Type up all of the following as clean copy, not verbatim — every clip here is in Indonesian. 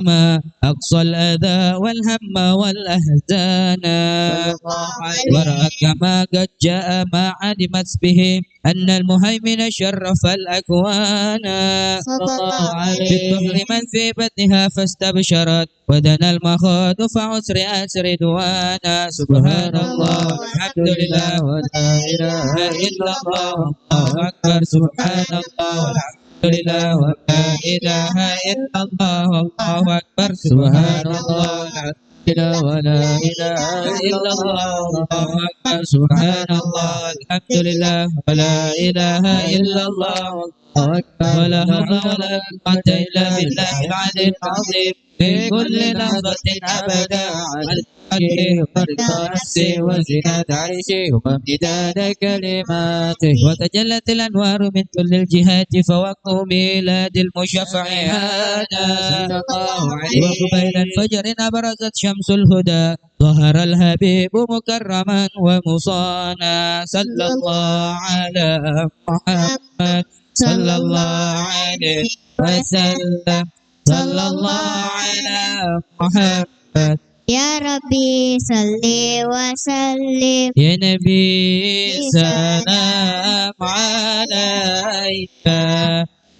ما أقصى الأذى والهم والأحزان ورأك ما قد جاء ما علمت به أن المهيمن شرف الأكوان بالطفل من في بطنها فاستبشرت ودنا المخاض فأسرعت رضوانا سبحان الله والحمد لله ولا إله إلا الله والله أكبر سبحان الله والحمد لله ولا إله إلا الله والله أكبر سبحان الله والحمد لله ولا إله إلا الله والله أكبر سبحان الله والحمد لله ولا إله إلا الله والله أكبر ولا حول ولا قوة إلا بالله العلي العظيم في كل لحظة أبدا على نفسي وزناد عرشه وامتداد كلماته وتجلت الأنوار من كل الجهات فوقه ميلاد المشفع هذا وقبيل الفجر أبرزت شمس الهدى ظهر الحبيب مكرما ومصانا صلى الله على محمد صلى الله عليه وسلم صلى الله على محمد يا ربي صل وسلم يا نبي سلام عليك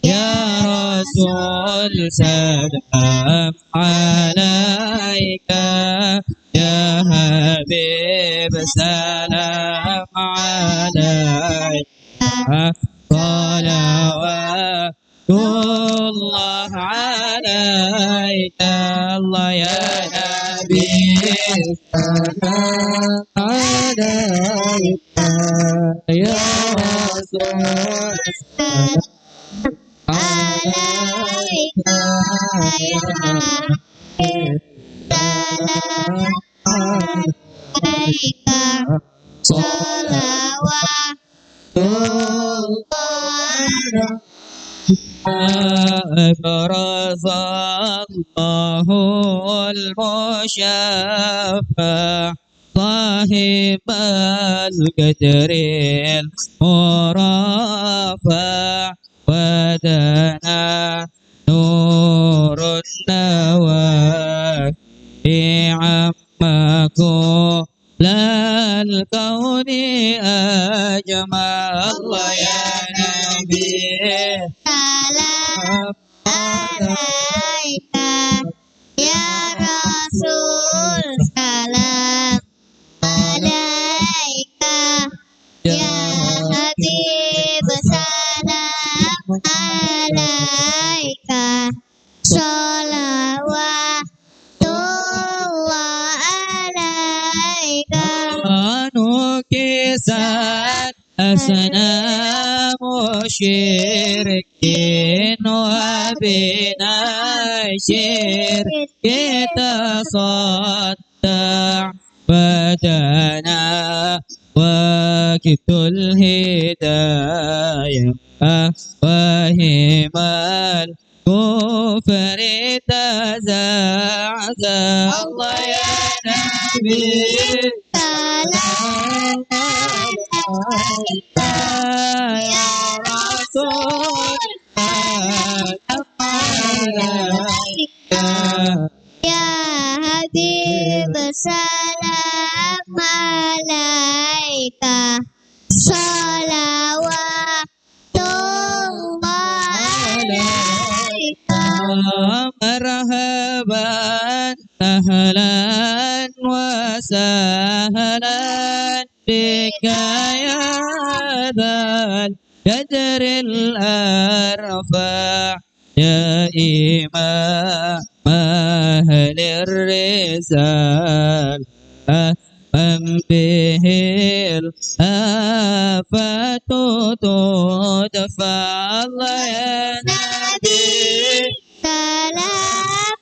يا رسول سلام عليك يا حبيب سلام عليك صلوات الله عليك الله يا نبي سلام عليك يا رسول عليك صلوات أبرز الله المشفع صاحب القدر المرفع ودنا نور النوى عمكم لا الكون أجمع الله يا نبي سلام عليك يا رسول سلام عليك يا حبيب سلام عليك صلوات الله عليك نكست أصنام الشركين وبنا الشرك تصدع بدنا وقت الهداية وهم الكفر تزعزع الله يا نبي سلام عليك يا رسول سلام عليك يا حبيب سلام عليك صلوات الله عليك مرحبا أهلا وسهلا بك يا ذا القدر الأرفع يا إمام أهل الرسالة من به الآفات تدفع الله يا نبي سلام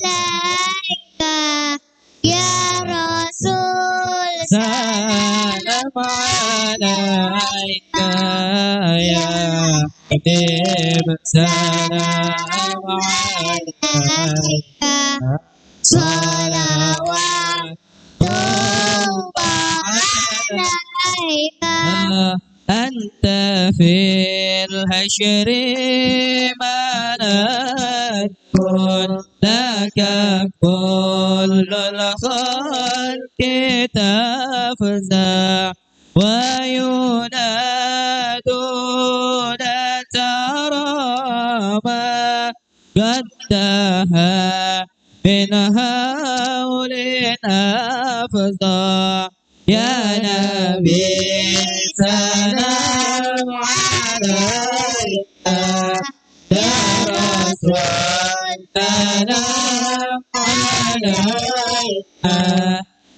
عليك يا رسول سلام عليك يا حبيب سلام عليك صلوات الله عليك أنت في الحشر ما كن لك كل الخلق تفزع وينادون ترى ما قدها من هول أفظع يا نبي سلام عليك يا رسول سلام عليك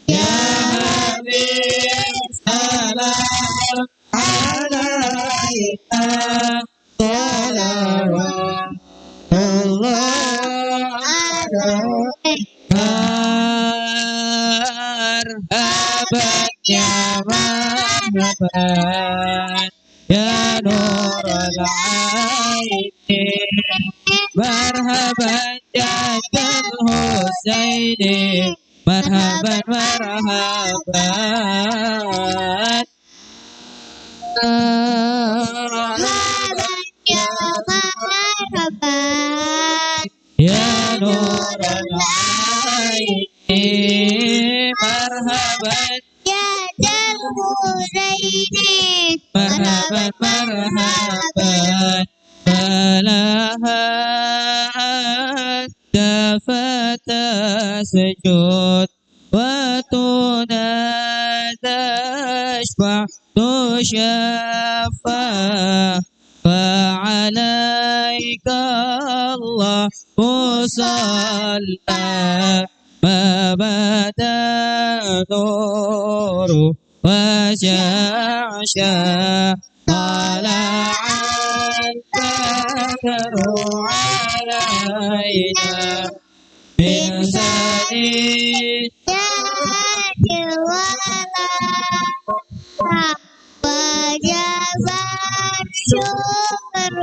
يا حبيب سلام عليك صلوات الله عليك مرحبا يا مرحبا يا نور العين مرحبا جد الحسين مرحبا مرحبا مرحبا يا مرحبا يا نور العين مرحبا يا الحسين مرحبا مرحبا فلها أنت فتسجد وتنادى اشفع تشفع فعليك الله صلى ما بدا نور وشعشع طلع البدر علينا من سنين وجب الشكر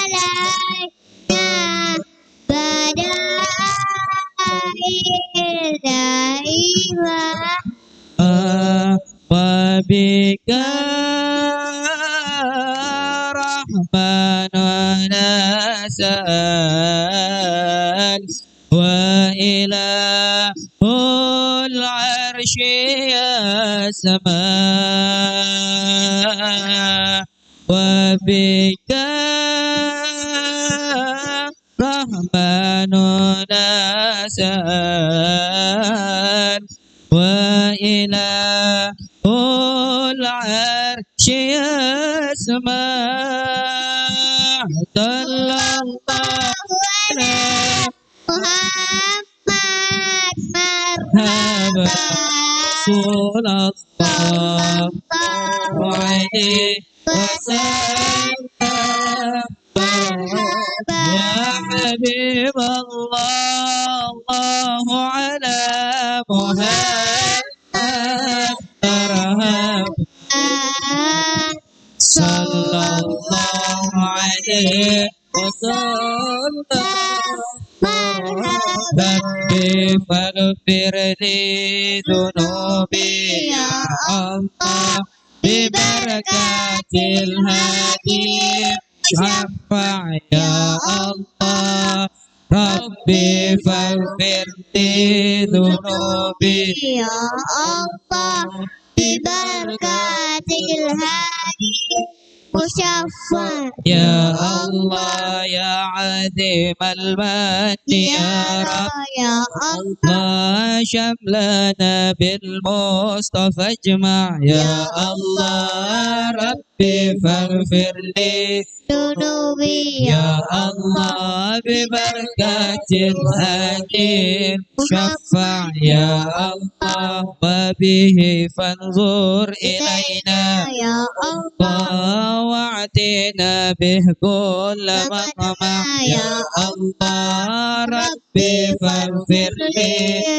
علينا بدا دائما وبك رحمن ونسأل وإله العرش يسمع وبك رحمن نسأل وإله العرش يسمع صلى الله عليه محمد مرحبا رسول الله عليه وسلم يا حبيب الله الله على محمد ترهب صلى الله عليه وسلم ربي فاغفر لي ذنوبي يا الله ببركات الهادي شفع يا الله ربي فاغفر لي ذنوبي يا الله ببركات الهادي مشفع يا الله يا عظيم المن يا رب يا الله الله شملنا بالمصطفى اجمع يا الله ربي فاغفر لي ذنوبي يا الله ببركات الهادي شفع يا الله وبه فانظر إلينا يا الله واعطينا به كل مطمع يا الله ربي فاغفر لي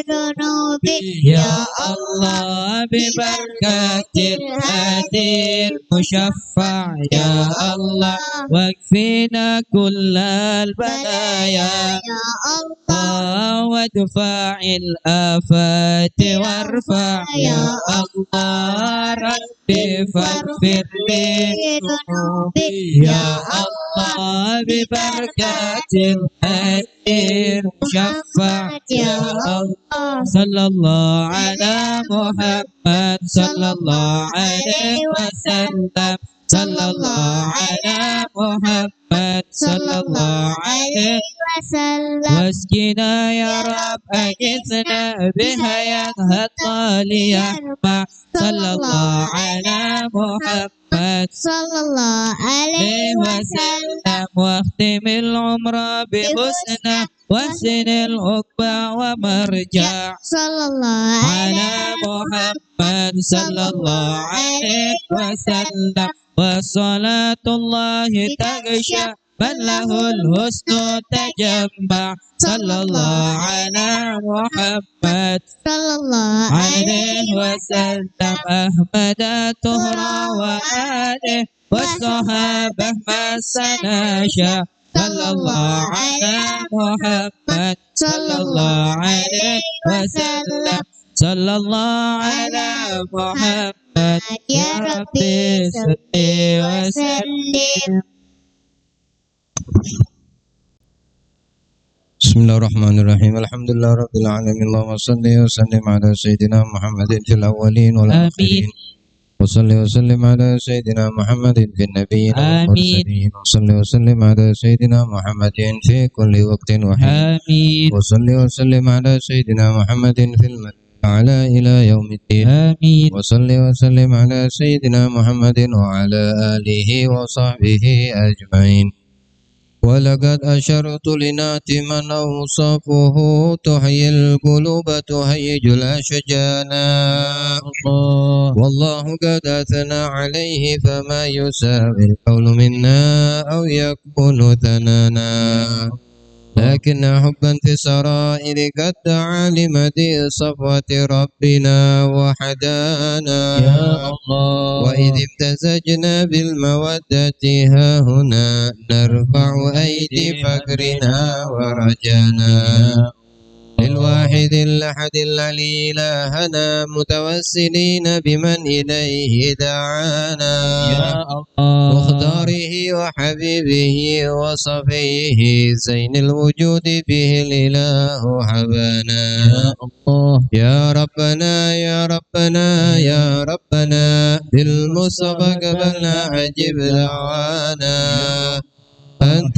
ذنوبي يا الله ببركة الهادي المشفع يا الله واكفينا كل البلايا يا الله وادفع الآفات وارفع يا الله ربي فاغفر لي ذنوبي يا الله ببركة الحي المشفع يا الله صلى الله على محمد صلى الله عليه وسلم صلى الله على محمد صلى الله عليه وسلم واسقنا يا رب أجثنا بها ينهى الطالي يرمى صلى الله على محمد صلى الله عليه وسلم واختم العمر بحسنى واحسن العقبى ومرجع صلى الله على محمد صلى الله عليه وسلم وصلاة الله تغشى من له الحسن تجمع صلى الله على محمد صلى الله عليه وسلم أحمد طهرا وآله والصحابة ما سناشا صلى الله على محمد صلى الله عليه وسلم صلى الله على محمد يا ربي صل وسلم. بسم الله الرحمن الرحيم الحمد لله رب العالمين اللهم صل وسلم على سيدنا محمد في الأولين والآخرين وصل وسلم على سيدنا محمد في النبيين والمرسلين وصل وسلم على سيدنا محمد في كل وقت وحين آمين وصل وسلم على سيدنا محمد في الملأ على إلى يوم الدين آمين وصل وسلم على سيدنا محمد وعلى آله وصحبه أجمعين ولقد أشرت لنات من أوصافه تحيي القلوب تهيج الأشجانا والله قد أثنى عليه فما يساوي القول منا أو يكون ثنانا لكن حبا في السرائر قد دعا لمدي صفوة ربنا وحدانا يا الله وإذ امتزجنا بالمودة ها هنا نرفع أيدي فقرنا ورجانا للواحد الأحد العلي إلهنا متوسلين بمن إليه دعانا يا الله مختاره وحبيبه وصفيه زين الوجود به الإله حبانا يا الله يا ربنا يا ربنا يا ربنا بالمصطفى قبلنا عجب دعوانا أنت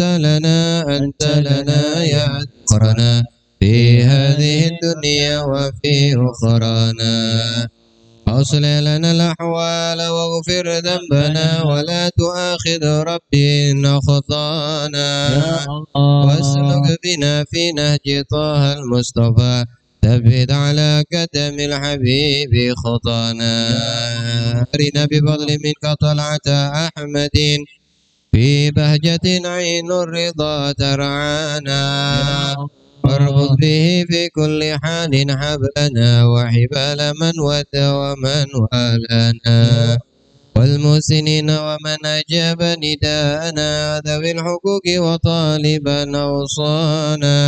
لنا يا ذكرنا في هذه الدنيا وفي أخرانا أصلح لنا الأحوال واغفر ذنبنا ولا تؤاخذ ربي إن أخطأنا واسلك بنا في نهج طه المصطفى ثبت على قدم الحبيب خطانا أرنا بفضل منك طلعة أحمد في بهجة عين الرضا ترعانا واربط به في كل حال حبلنا وحبال من وتى ومن والانا والمحسنين ومن أجاب نداءنا ذوي الحقوق وطالبا أوصانا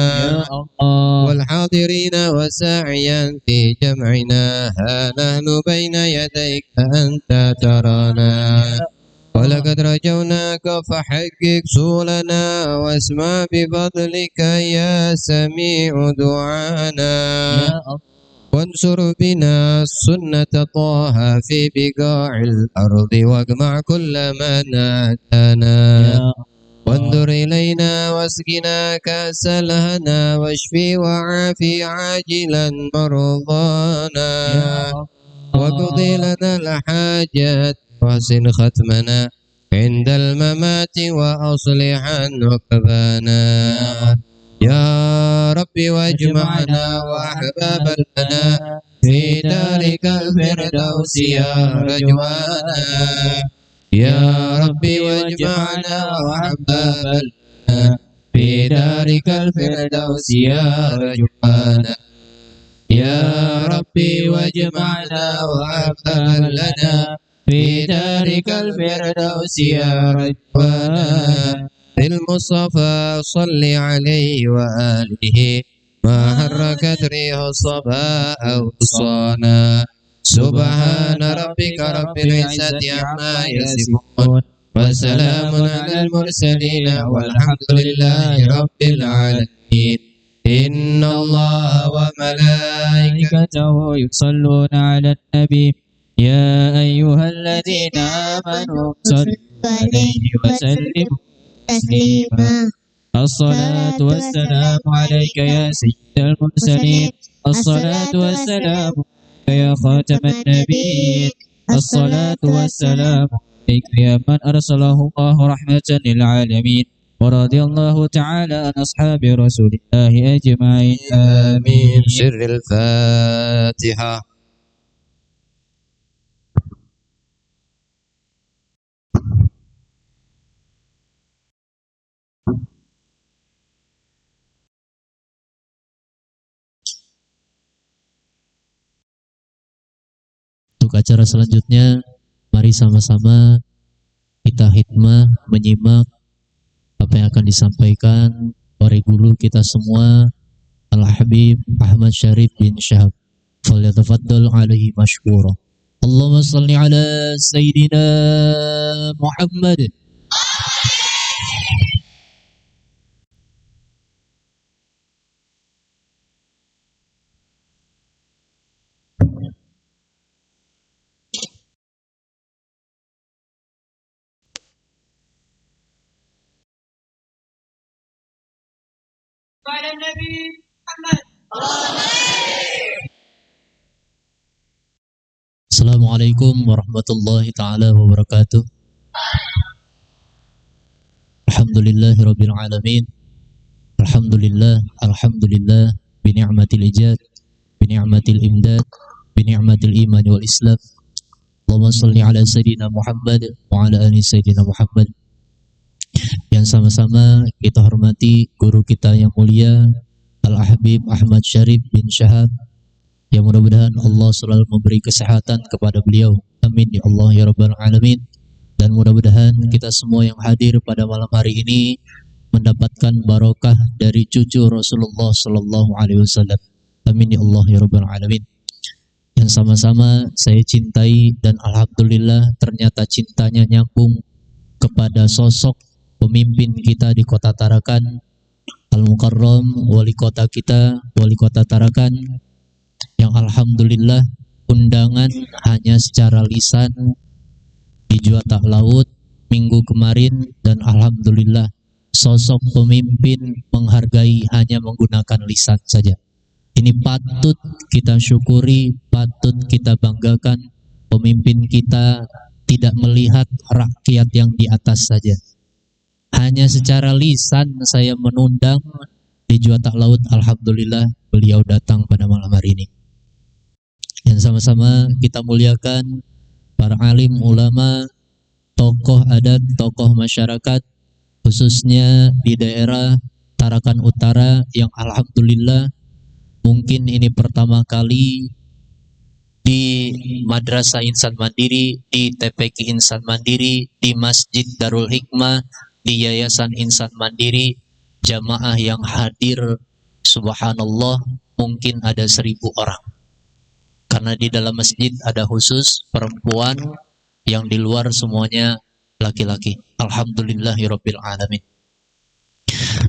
والحاضرين وساعيا في جمعنا ها نحن بين يديك أنت ترانا ولقد رجوناك فحقق سؤلنا واسمع بفضلك يا سميع دعانا وانصر بنا سنة طه في بقاع الأرض واجمع كل من أتانا وانظر إلينا واسقنا كأس الهنا واشفي وعافي عاجلا مرضانا وقضي لنا الحاجات واحسن ختمنا عند الممات وأصلحا عقبانا يا ربي واجمعنا وأحبابا لنا في دارك الفردوس يا رجوانا يا ربي واجمعنا وأحبابا لنا في دارك الفردوس يا رجوانا يا ربي واجمعنا وأحبابا لنا في دارك الفردوس يا رجوانا المصطفى صل عليه وآله ما حركت ريح الصبا أو الصانا سبحان ربك رب العزة عما يصفون وسلام على المرسلين والحمد لله رب العالمين إن الله وملائكته يصلون على النبي يا أيها الذين آمنوا صلوا عليه وسلموا تسليما الصلاة والسلام عليك يا سيد المرسلين الصلاة والسلام عليك يا خاتم النبيين الصلاة والسلام عليك يا من أرسله الله رحمة للعالمين ورضي الله تعالى عن أصحاب رسول الله أجمعين آمين سر الفاتحة Untuk acara selanjutnya, mari sama-sama kita hikmah menyimak apa yang akan disampaikan oleh guru kita semua, Al-Habib Ahmad Syarif bin Syahab. Falyatafaddal alaihi mashkura. Allahumma salli ala Sayyidina Muhammad. Assalamualaikum warahmatullahi ta'ala wabarakatuh. Alhamdulillahi rabbil alamin. Alhamdulillah bini'matil ijad, bini'matil imdad, bini'matil iman wal islam. Allahumma salli ala Sayyidina Muhammad wa ala ali Sayyidina Muhammad. Yang sama-sama kita hormati guru kita yang mulia Al-Habib Ahmad Syarif bin Syahab, yang mudah-mudahan Allah selalu memberi kesehatan kepada beliau. Amin ya Allah ya Rabbal Alamin. Dan mudah-mudahan kita semua yang hadir pada malam hari ini mendapatkan barokah dari cucu Rasulullah Sallallahu Alaihi Wasallam. Amin ya Allah ya Rabbal Alamin. Yang sama-sama saya cintai dan alhamdulillah ternyata cintanya nyambung kepada sosok pemimpin kita di Kota Tarakan, Al-Mukarram, wali kota kita, wali kota Tarakan, yang alhamdulillah undangan hanya secara lisan di Juwata Laut minggu kemarin, dan alhamdulillah sosok pemimpin menghargai hanya menggunakan lisan saja. Ini patut kita syukuri, patut kita banggakan. Pemimpin kita tidak melihat rakyat yang di atas saja. Hanya secara lisan saya menundang di Juwata Laut, alhamdulillah beliau datang pada malam hari ini. Yang sama-sama kita muliakan para alim, ulama, tokoh adat, tokoh masyarakat, khususnya di daerah Tarakan Utara yang alhamdulillah mungkin ini pertama kali di Madrasah Insan Mandiri, di TPQ Insan Mandiri, di Masjid Darul Hikmah, di Yayasan Insan Mandiri, jamaah yang hadir subhanallah mungkin ada 1000 orang. Karena di dalam masjid ada khusus perempuan, yang di luar semuanya laki-laki. Alhamdulillahirabbil alamin.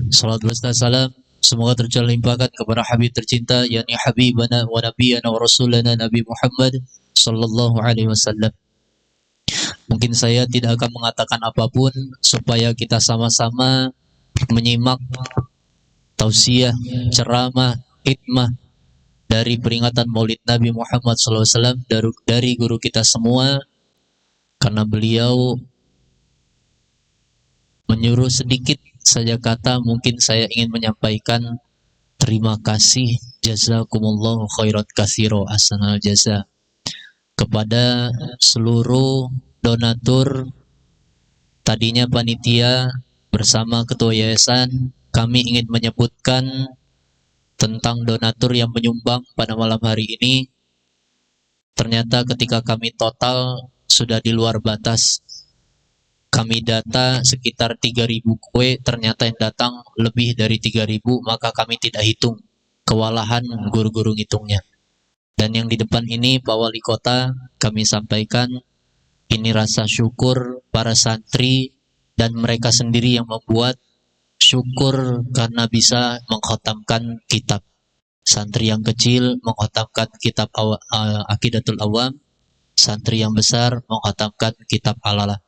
Salatu wassalam semoga tercurahkan kepada Habib tercinta, yakni Habibana wa Nabiyana wa Rasulana Nabi Muhammad sallallahu alaihi wasallam. Mungkin saya tidak akan mengatakan apapun supaya kita sama-sama menyimak tausiah, ceramah, hikmah dari peringatan Maulid Nabi Muhammad SAW dari guru kita semua, karena beliau menyuruh sedikit saja kata. Mungkin saya ingin menyampaikan terima kasih, jazakumullahu khairat katsiro, ahsanal jaza, kepada seluruh donatur. Tadinya panitia bersama ketua yayasan kami ingin menyebutkan tentang donatur yang menyumbang pada malam hari ini. Ternyata ketika kami total sudah di luar batas. Kami data sekitar 3.000 kue, ternyata yang datang lebih dari 3.000, maka kami tidak hitung. kewalahan guru-guru ngitungnya. Dan yang di depan ini Pak Wali Kota kami sampaikan ini rasa syukur para santri dan mereka sendiri yang membuat, syukur karena bisa mengkhatamkan kitab. Santri yang kecil mengkhatamkan kitab Aqidatul Awam, santri yang besar mengkhatamkan kitab Alalah.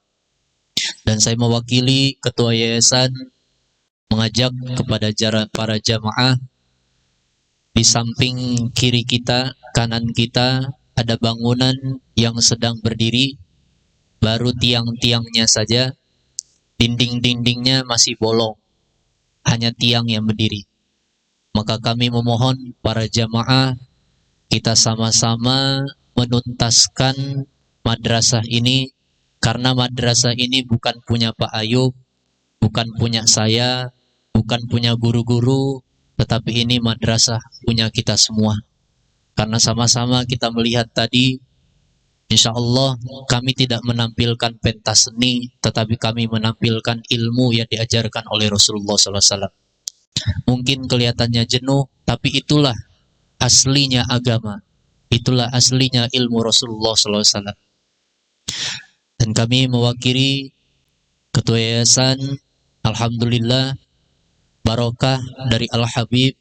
Dan saya mewakili ketua yayasan mengajak kepada para jamaah, di samping kiri kita, kanan kita ada bangunan yang sedang berdiri, baru tiang-tiangnya saja, dinding-dindingnya masih bolong, hanya tiang yang berdiri. Maka kami memohon para jamaah, kita sama-sama menuntaskan madrasah ini, karena madrasah ini bukan punya Pak Ayub, bukan punya saya, bukan punya guru-guru, tetapi ini madrasah punya kita semua. Karena sama-sama kita melihat tadi, insya Allah kami tidak menampilkan pentas seni, tetapi kami menampilkan ilmu yang diajarkan oleh Rasulullah SAW. Mungkin kelihatannya jenuh, tapi itulah aslinya agama. Itulah aslinya ilmu Rasulullah SAW. Dan kami mewakili ketua yayasan, alhamdulillah, barokah dari Al-Habib.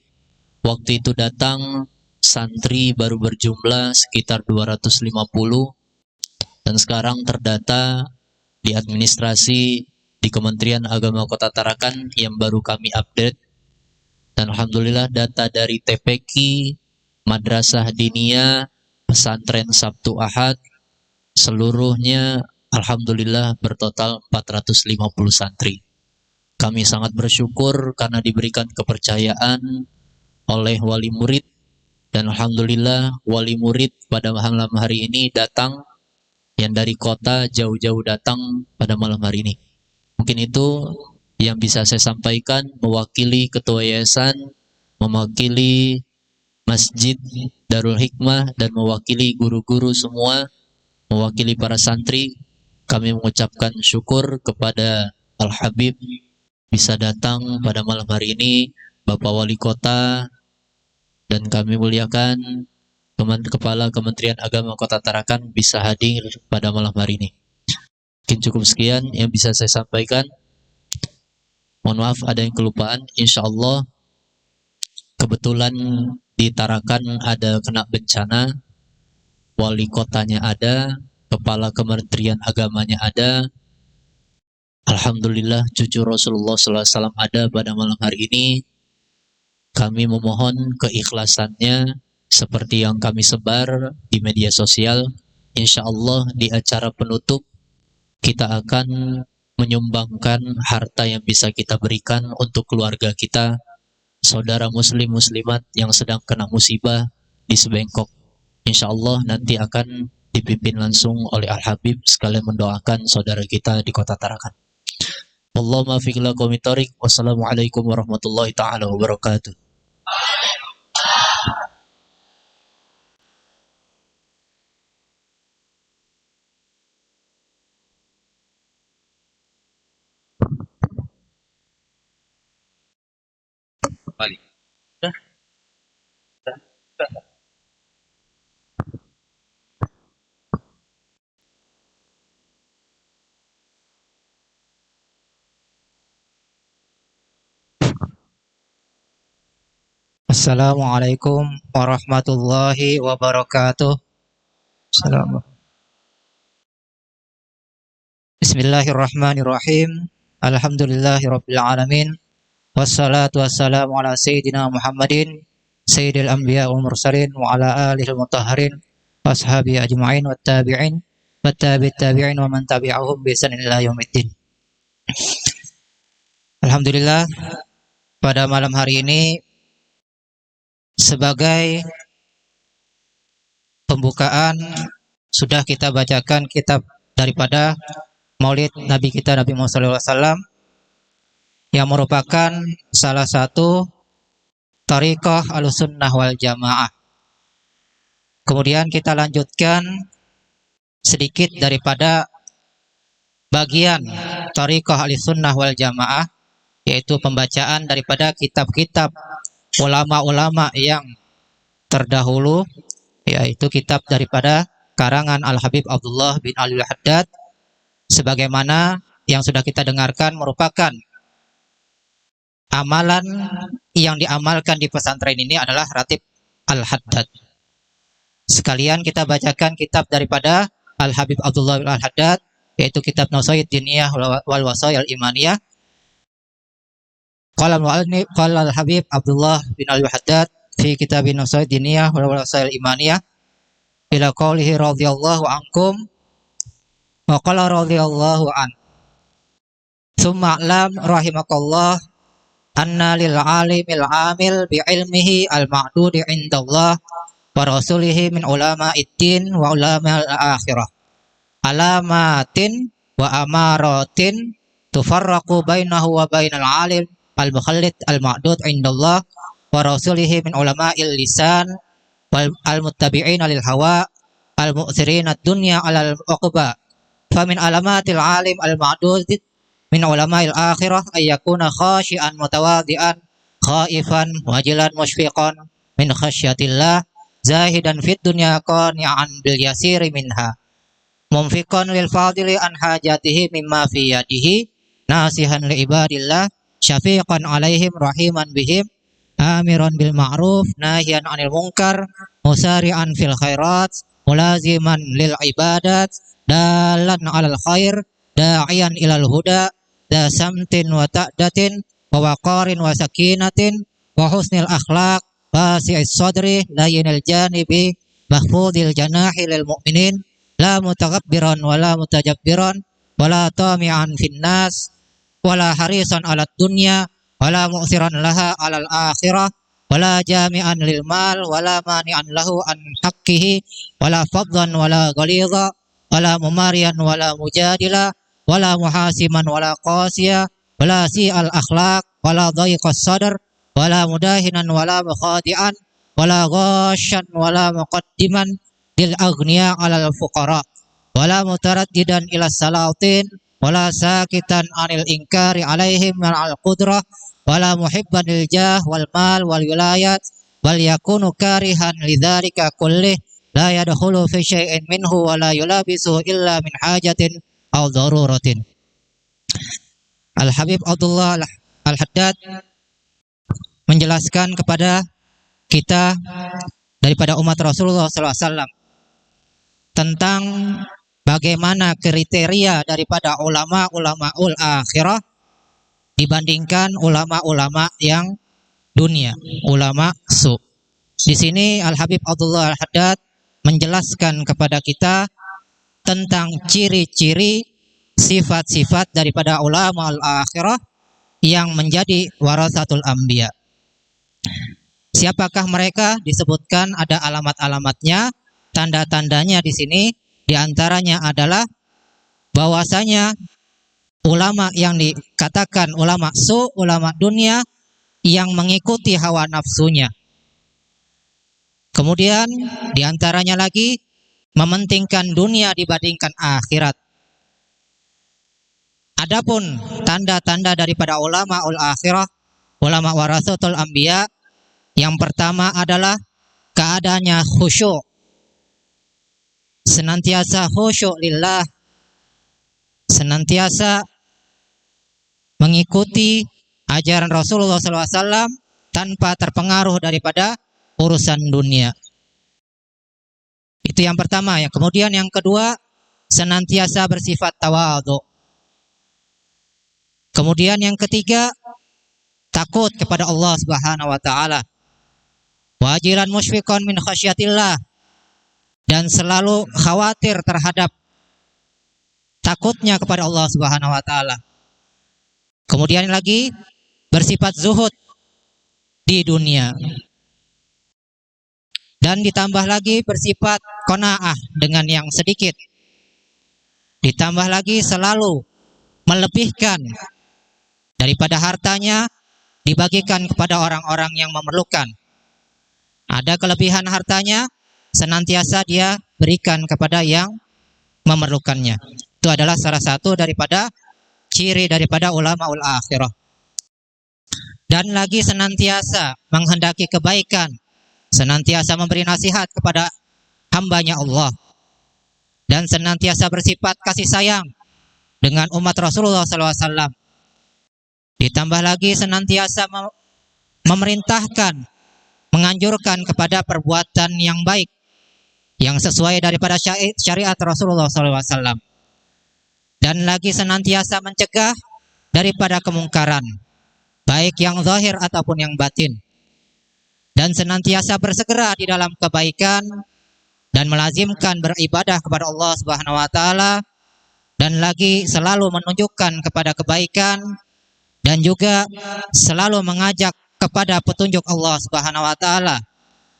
Waktu itu datang santri baru berjumlah sekitar 250, dan sekarang terdata di administrasi di Kementerian Agama Kota Tarakan yang baru kami update. Dan alhamdulillah data dari TPQ, Madrasah Diniyah, Pesantren Sabtu Ahad, seluruhnya alhamdulillah bertotal 450 santri. Kami sangat bersyukur karena diberikan kepercayaan oleh wali murid, dan alhamdulillah wali murid pada malam hari ini datang, yang dari kota jauh-jauh datang pada malam hari ini. Mungkin itu yang bisa saya sampaikan mewakili ketua yayasan, mewakili Masjid Darul Hikmah, dan mewakili guru-guru semua, mewakili para santri. Kami mengucapkan syukur kepada Al-Habib bisa datang pada malam hari ini, Bapak Wali Kota, dan kami muliakan Kepala Kementerian Agama Kota Tarakan bisa hadir pada malam hari ini. Mungkin cukup sekian yang bisa saya sampaikan. Mohon maaf ada yang kelupaan. Insya Allah kebetulan di Tarakan ada kena bencana, wali kotanya ada, kepala Kementerian Agamanya ada. Alhamdulillah cucu Rasulullah SAW ada pada malam hari ini. Kami memohon keikhlasannya seperti yang kami sebar di media sosial. Insya Allah di acara penutup kita akan menyumbangkan harta yang bisa kita berikan untuk keluarga kita, saudara muslim muslimat yang sedang kena musibah di Sebengkok. Insya Allah nanti akan dipimpin langsung oleh Al-Habib sekalian mendoakan saudara kita di Kota Tarakan. Allahumma fiqh lakum thoriq. Wassalamualaikum warahmatullahi ta'ala wabarakatuh. Balik. Assalamualaikum warahmatullahi wabarakatuh. Bismillahirrahmanirrahim. Alhamdulillahirabbil alamin. Wassalatu wassalamu ala sayyidina Muhammadin sayyidil anbiya wal mursalin wa ala alihi mutahharin washabi ajma'in wat tabi'in wat tabi'in wa man tabi'ahum bi ihsan ila yaumiddin. Alhamdulillah, pada malam hari ini sebagai pembukaan sudah kita bacakan kitab daripada Maulid Nabi kita Nabi Muhammad SAW yang merupakan salah satu Thariqah Ahlussunnah wal Jamaah. Kemudian kita lanjutkan sedikit daripada bagian Thariqah Ahlussunnah wal Jamaah, yaitu pembacaan daripada kitab-kitab ulama-ulama yang terdahulu, yaitu kitab daripada karangan Al-Habib Abdullah bin Ali Al-Haddad, sebagaimana yang sudah kita dengarkan merupakan amalan yang diamalkan di pesantren ini adalah Ratib Al-Haddad. Sekalian kita bacakan kitab daripada Al-Habib Abdullah bin Al-Haddad, yaitu kitab Nasaid Diniyah wal Wasail Imaniyah. Qala Al-Habib Abdullah bin Al-Haddad fi kitab Nasaid Diniyah wal Wasail Imaniyah ila qaulihi radhiyallahu ankum wa qala radhiyallahu an. Tsumma lam rahimakallah anna lil alimil amil bi ilmihi al ma'dudi indallah wa rasulihi min ulama iddin wa ulama al-akhirah alamatin wa amaratin tufarraqu bainahu wa bainal alim al-mukhallid al-ma'dud indallah wa rasulihi min ulama il-lisan wal al-muttabi'in lil hawa al-mu'thirin ad-dunya ala al-uqba fa min alamatil alim al-ma'dud min ulama il-akhirah ayyakuna khashi'an mutawadi'an khaifan wajilan mushfiqan min khasyatillah zahidan fid dunya qani'an bil yasiri minha mumfiqan lil fadili an hajatihi mimma fi yadihi nasihan li ibadillah syafiqan alaihim rahiman bihim amiran bil ma'ruf nahiyan 'anil munkar musari'an fil khairat mulaziman lil ibadat dalan 'alal khair da'iyan ilal huda da samtin wa ta'datin wa waqarin wa sakinatin wa husnil akhlaq wasi'is sadri layyinil janibi mahfudil janahi lil mu'minin la mutagabbiran wa la mutajabbiran wa la tami'an finnas wa la harisan alad dunya wa la mu'siran laha alal akhirah wa la jami'an lil mal wa la mani'an lahu an haqqihi wa la fadlan wa la ghalidha wa la mumariyan wa la mujadila wa la muhasiman wa la qasiya wa la si'al akhlaq wa la dhayiqas sadr wala mudahinan wala mukhadi'an wala ghasyan wala muqaddiman lil aghniya 'alal fuqara wala mutaraddidan ila salatin wala sakitan 'anil inkari 'alaihim al qudrah wala muhibban lil jah wal mal wal wilayat wal yakunu karihan lidzalika kullih la yadkhulu fi syai'in minhu wala yulabisu illa min hajatin aw daruratin. Al-Habib Abdullah Al-Haddad menjelaskan kepada kita daripada umat Rasulullah SAW tentang bagaimana kriteria daripada ulama-ulamaul akhirah dibandingkan ulama-ulama yang dunia, ulama su. Di sini Al-Habib Abdullah Al-Haddad menjelaskan kepada kita tentang ciri-ciri sifat-sifat daripada ulama al-akhirah yang menjadi warasatul anbiya. Siapakah mereka? Disebutkan ada alamat-alamatnya, tanda-tandanya di sini. Di antaranya adalah bahwasanya ulama yang dikatakan ulama su, ulama dunia yang mengikuti hawa nafsunya. Kemudian di antaranya lagi mementingkan dunia dibandingkan akhirat. Adapun tanda-tanda daripada ulama al-akhirah, ulama warasatul anbiya, yang pertama adalah keadaannya khusyuk, senantiasa khusyuk lillah, senantiasa mengikuti ajaran Rasulullah SAW tanpa terpengaruh daripada urusan dunia. Itu yang pertama. Ya. Kemudian yang kedua, senantiasa bersifat tawadhu. Kemudian yang ketiga, takut kepada Allah Subhanahu wa taala. Wajilan musyfiqan min khasyatillah, dan selalu khawatir terhadap takutnya kepada Allah Subhanahu wa taala. Kemudian lagi bersifat zuhud di dunia. Dan ditambah lagi bersifat qanaah dengan yang sedikit. Ditambah lagi selalu melebihkan daripada hartanya, dibagikan kepada orang-orang yang memerlukan. Ada kelebihan hartanya, senantiasa dia berikan kepada yang memerlukannya. Itu adalah salah satu daripada ciri daripada ulamaul akhirah. dan lagi senantiasa menghendaki kebaikan, senantiasa memberi nasihat kepada hambanya Allah, dan senantiasa bersifat kasih sayang dengan umat Rasulullah SAW. Ditambah lagi senantiasa memerintahkan, menganjurkan kepada perbuatan yang baik, yang sesuai daripada syariat Rasulullah SAW. Dan lagi senantiasa mencegah daripada kemungkaran, baik yang zahir ataupun yang batin. Dan senantiasa bersegera di dalam kebaikan dan melazimkan beribadah kepada Allah Subhanahu wa taala, dan lagi selalu menunjukkan kepada kebaikan dan juga selalu mengajak kepada petunjuk Allah Subhanahu wa taala.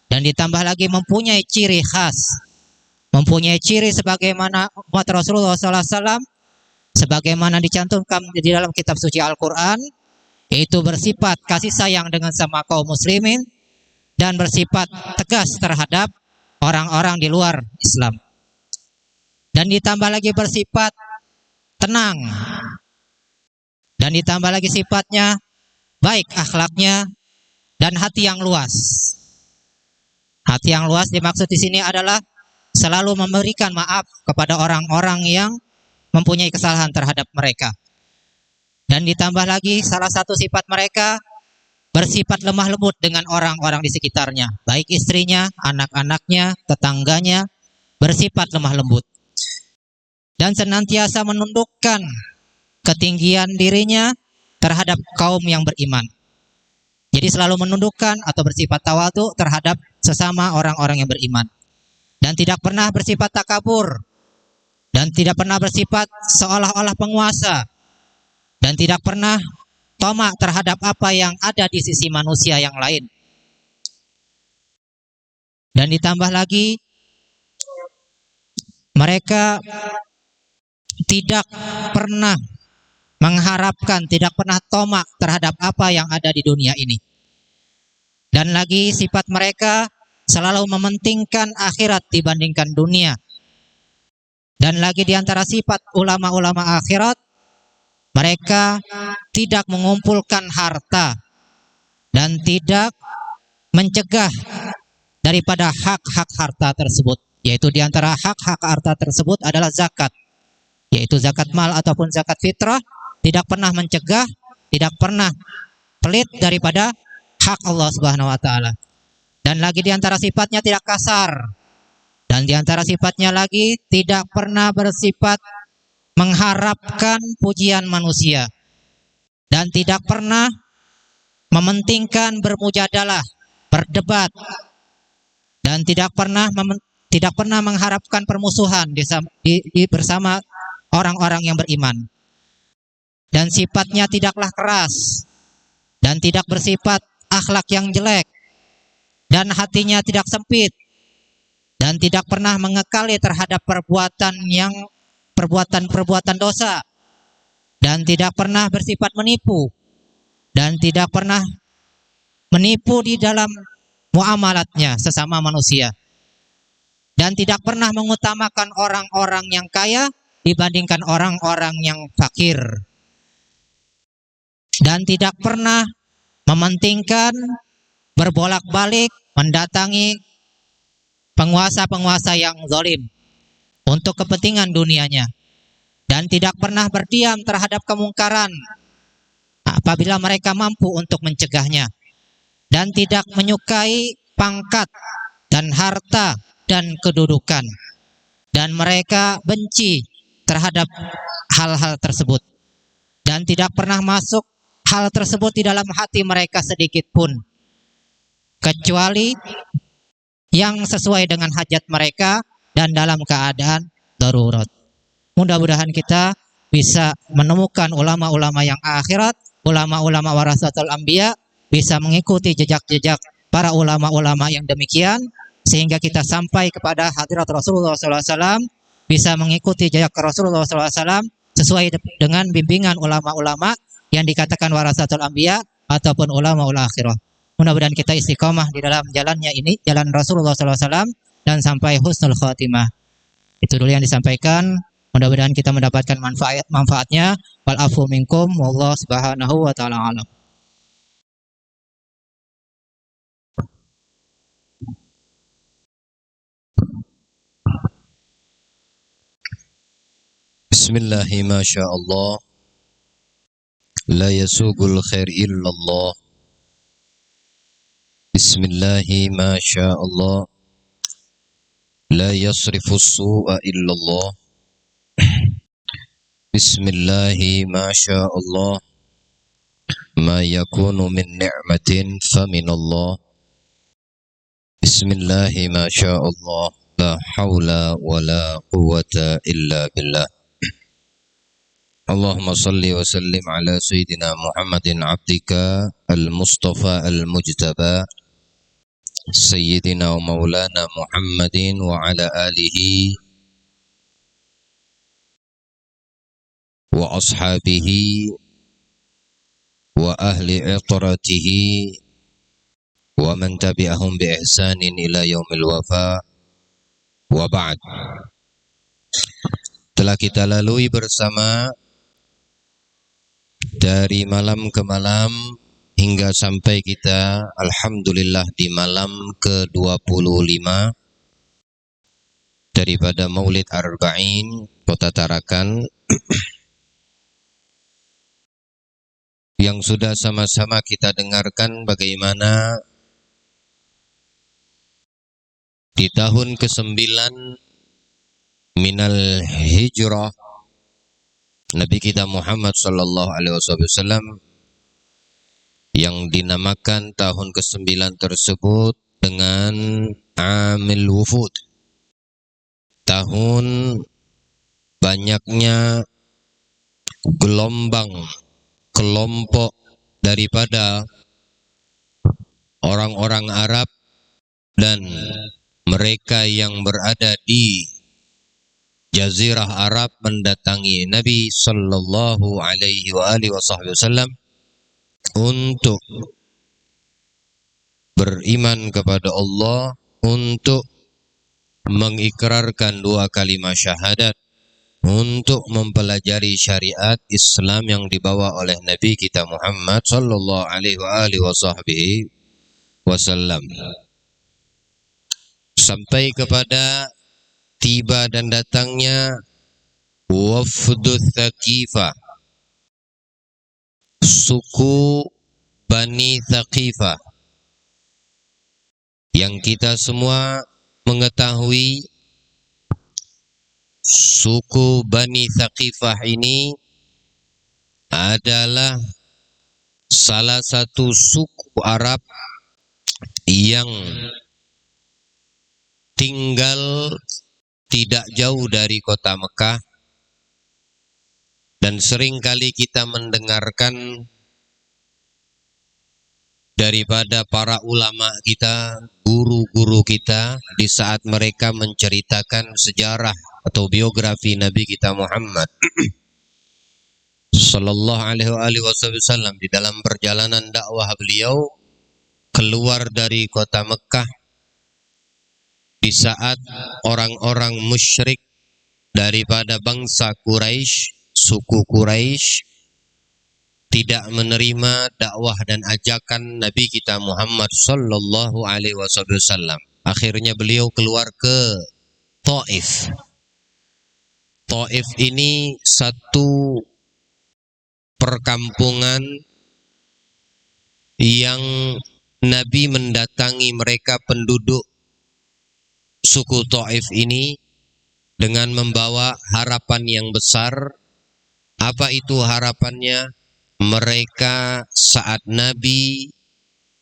Dan ditambah lagi mempunyai ciri khas, mempunyai ciri sebagaimana umat Rasulullah SAW, sebagaimana dicantumkan di dalam kitab suci Al-Quran, yaitu bersifat kasih sayang dengan sama kaum muslimin dan bersifat tegas terhadap orang-orang di luar Islam. Dan ditambah lagi bersifat tenang, dan ditambah lagi sifatnya baik akhlaknya dan hati yang luas. Hati yang luas dimaksud di sini adalah selalu memberikan maaf kepada orang-orang yang mempunyai kesalahan terhadap mereka. Dan ditambah lagi salah satu sifat mereka bersifat lemah lembut dengan orang-orang di sekitarnya, baik istrinya, anak-anaknya, tetangganya, bersifat lemah lembut. Dan senantiasa menundukkan ketinggian dirinya terhadap kaum yang beriman. Jadi selalu menundukkan atau bersifat tawadhu terhadap sesama orang-orang yang beriman. Dan tidak pernah bersifat takabur, dan tidak pernah bersifat seolah-olah penguasa, dan tidak pernah tamak terhadap apa yang ada di sisi manusia yang lain. Dan ditambah lagi mereka tidak pernah mengharapkan, tidak pernah tamak terhadap apa yang ada di dunia ini. Dan lagi sifat mereka selalu mementingkan akhirat dibandingkan dunia. Dan lagi di antara sifat ulama-ulama akhirat, mereka tidak mengumpulkan harta dan tidak mencegah daripada hak-hak harta tersebut. Yaitu di antara hak-hak harta tersebut adalah zakat, yaitu zakat mal ataupun zakat fitrah. Tidak pernah mencegah, tidak pernah pelit daripada hak Allah Subhanahu wa taala. Dan lagi di antara sifatnya tidak kasar. Dan di antara sifatnya lagi tidak pernah bersifat mengharapkan pujian manusia. Dan tidak pernah mementingkan bermujadalah, berdebat. Dan tidak pernah mengharapkan permusuhan bersama orang-orang yang beriman. Dan sifatnya tidaklah keras, dan tidak bersifat akhlak yang jelek, dan hatinya tidak sempit, dan tidak pernah mengekali terhadap perbuatan dosa, dan tidak pernah bersifat menipu, dan tidak pernah menipu di dalam muamalatnya sesama manusia, dan tidak pernah mengutamakan orang-orang yang kaya dibandingkan orang-orang yang fakir, dan tidak pernah mementingkan berbolak-balik mendatangi penguasa-penguasa yang zalim untuk kepentingan dunianya, dan tidak pernah berdiam terhadap kemungkaran apabila mereka mampu untuk mencegahnya, dan tidak menyukai pangkat dan harta dan kedudukan, dan mereka benci terhadap hal-hal tersebut, dan tidak pernah masuk hal tersebut di dalam hati mereka sedikit pun, kecuali yang sesuai dengan hajat mereka dan dalam keadaan darurat. Mudah-mudahan kita bisa menemukan ulama-ulama yang akhirat, ulama-ulama warasatul anbiya, bisa mengikuti jejak-jejak para ulama-ulama yang demikian, sehingga kita sampai kepada hadirat Rasulullah SAW, bisa mengikuti jejak Rasulullah SAW sesuai dengan bimbingan ulama-ulama yang dikatakan warasatul anbiya ataupun ulama-ul akhirah. Mudah-mudahan kita istiqomah di dalam jalannya ini, jalan Rasulullah SAW, dan sampai husnul khatimah. Itu dulu yang disampaikan. Mudah-mudahan kita mendapatkan manfaatnya. Wal afu minkum wallahu subhanahu wa ta'ala alam. Bismillah ma sya Allah, la yasugul khair illallah. Bismillah ma sya Allah, la yasrifus su'a illallah. Bismillah ma sya Allah, ma yakunu min ni'matin faminallah. Bismillah ma sya Allah, la hawla wa la quwwata illa billah. Allahumma salli wa sallim ala Sayyidina Muhammadin abdika al-Mustafa al-Mujtaba Sayyidina wa maulana Muhammadin wa ala alihi wa ashabihi wa ahli itratihi wa man tabi'ahum bi ihsanin ila yaumil wafa wa ba'd. Telah kita lalui bersama dari malam ke malam hingga sampai kita alhamdulillah di malam ke-25 daripada Maulid Arba'in Kota Tarakan yang sudah sama-sama kita dengarkan bagaimana di tahun ke-9 minal hijrah Nabi kita Muhammad sallallahu alaihi wasallam yang dinamakan tahun ke-9 tersebut dengan Amil Wufud, tahun banyaknya gelombang kelompok daripada orang-orang Arab dan mereka yang berada di Jazirah Arab mendatangi Nabi sallallahu alaihi wasallam untuk beriman kepada Allah, untuk mengikrarkan dua kalimat syahadat, untuk mempelajari syariat Islam yang dibawa oleh Nabi kita Muhammad sallallahu alaihi wasallam, sampai kepada tiba dan datangnya Wafdut Thaqifah, suku Bani Thaqifah, yang kita semua mengetahui suku Bani Thaqifah ini adalah salah satu suku Arab yang tinggal tidak jauh dari kota Mekah, dan seringkali kita mendengarkan daripada para ulama kita, guru-guru kita, di saat mereka menceritakan sejarah atau biografi Nabi kita Muhammad sallallahu alaihi wasallam di dalam perjalanan dakwah beliau keluar dari kota Mekah di saat orang-orang musyrik daripada bangsa Quraisy, suku Quraisy, tidak menerima dakwah dan ajakan Nabi kita Muhammad sallallahu alaihi wasallam. Akhirnya beliau keluar ke Taif. Taif ini satu perkampungan yang Nabi mendatangi mereka penduduk suku Taif ini dengan membawa harapan yang besar. Apa itu harapannya? Mereka saat Nabi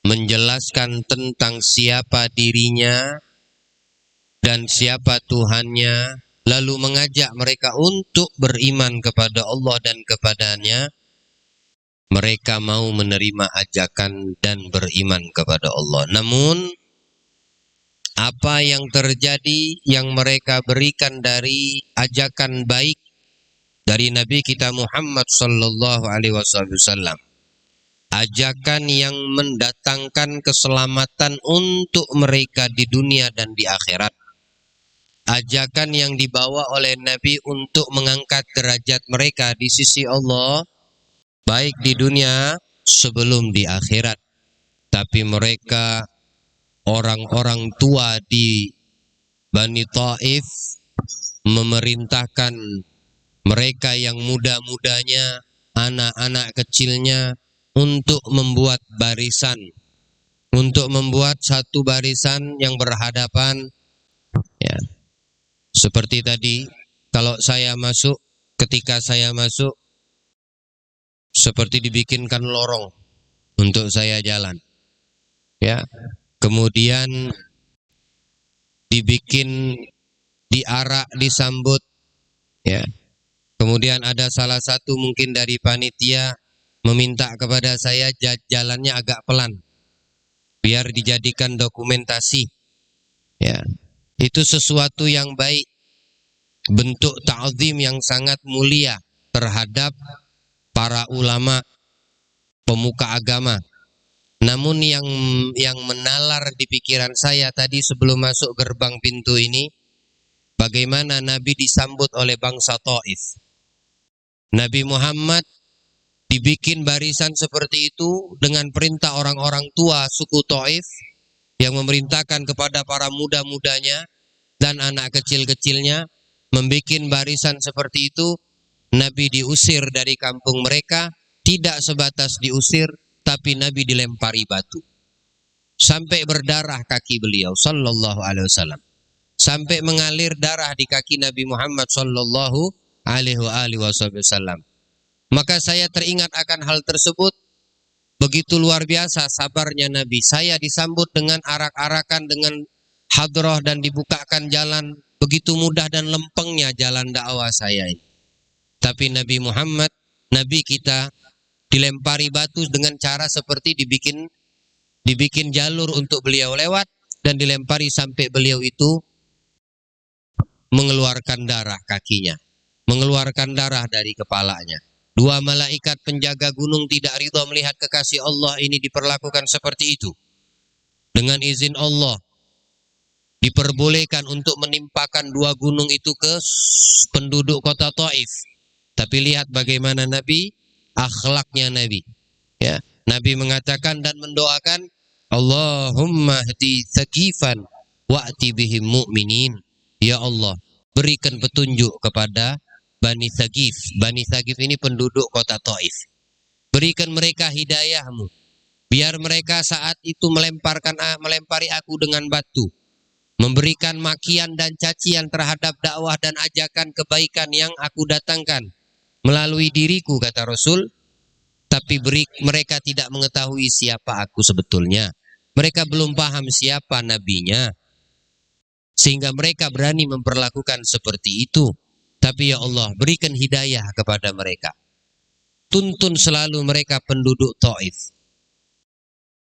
menjelaskan tentang siapa dirinya dan siapa Tuhannya, lalu mengajak mereka untuk beriman kepada Allah dan kepadanya, mereka mau menerima ajakan dan beriman kepada Allah. Namun apa yang terjadi, yang mereka berikan dari ajakan baik dari Nabi kita Muhammad sallallahu alaihi wasallam, ajakan yang mendatangkan keselamatan untuk mereka di dunia dan di akhirat, ajakan yang dibawa oleh Nabi untuk mengangkat derajat mereka di sisi Allah, baik di dunia sebelum di akhirat. Tapi mereka, orang-orang tua di Bani Taif, memerintahkan mereka yang muda-mudanya, anak-anak kecilnya, untuk membuat barisan, untuk membuat satu barisan yang berhadapan, ya. Seperti tadi, kalau saya masuk, ketika saya masuk, seperti dibikinkan lorong untuk saya jalan, ya. Kemudian dibikin, diarak, disambut, ya. Kemudian ada salah satu mungkin dari panitia meminta kepada saya jalannya agak pelan, biar dijadikan dokumentasi, ya. Itu sesuatu yang baik, bentuk ta'zim yang sangat mulia terhadap para ulama, pemuka agama. Namun yang menalar di pikiran saya tadi sebelum masuk gerbang pintu ini, bagaimana Nabi disambut oleh bangsa Taif. Nabi Muhammad dibikin barisan seperti itu dengan perintah orang-orang tua suku Taif yang memerintahkan kepada para muda-mudanya dan anak kecil-kecilnya membikin barisan seperti itu. Nabi diusir dari kampung mereka, tidak sebatas diusir, tapi Nabi dilempari batu sampai berdarah kaki beliau sallallahu alaihi wasallam, sampai mengalir darah di kaki Nabi Muhammad sallallahu alaihi wasallam. Maka saya teringat akan hal tersebut. Begitu luar biasa sabarnya Nabi. Saya disambut dengan arak-arakan, dengan hadroh, dan dibukakan jalan. Begitu mudah dan lempengnya jalan dakwah saya ini. Tapi Nabi Muhammad, Nabi kita, dilempari batu dengan cara seperti dibikin jalur untuk beliau lewat, dan dilempari sampai beliau itu mengeluarkan darah kakinya, mengeluarkan darah dari kepalanya. Dua malaikat penjaga gunung tidak ridha melihat kekasih Allah ini diperlakukan seperti itu. Dengan izin Allah, diperbolehkan untuk menimpakan dua gunung itu ke penduduk kota Taif. Tapi lihat bagaimana Nabi, akhlaknya Nabi. Ya, Nabi mengatakan dan mendoakan, Allahumma hdi Thaqifan wa'ti bihim mu'minin. Ya Allah, berikan petunjuk kepada Bani Thaqif. Bani Thaqif ini penduduk kota Taif. Berikan mereka hidayahmu, biar mereka saat itu melempari aku dengan batu, memberikan makian dan cacian terhadap dakwah dan ajakan kebaikan yang aku datangkan melalui diriku, kata Rasul. Tapi mereka tidak mengetahui siapa aku sebetulnya. Mereka belum paham siapa nabinya, sehingga mereka berani memperlakukan seperti itu. Tapi ya Allah, berikan hidayah kepada mereka. Tuntun selalu mereka penduduk Taif,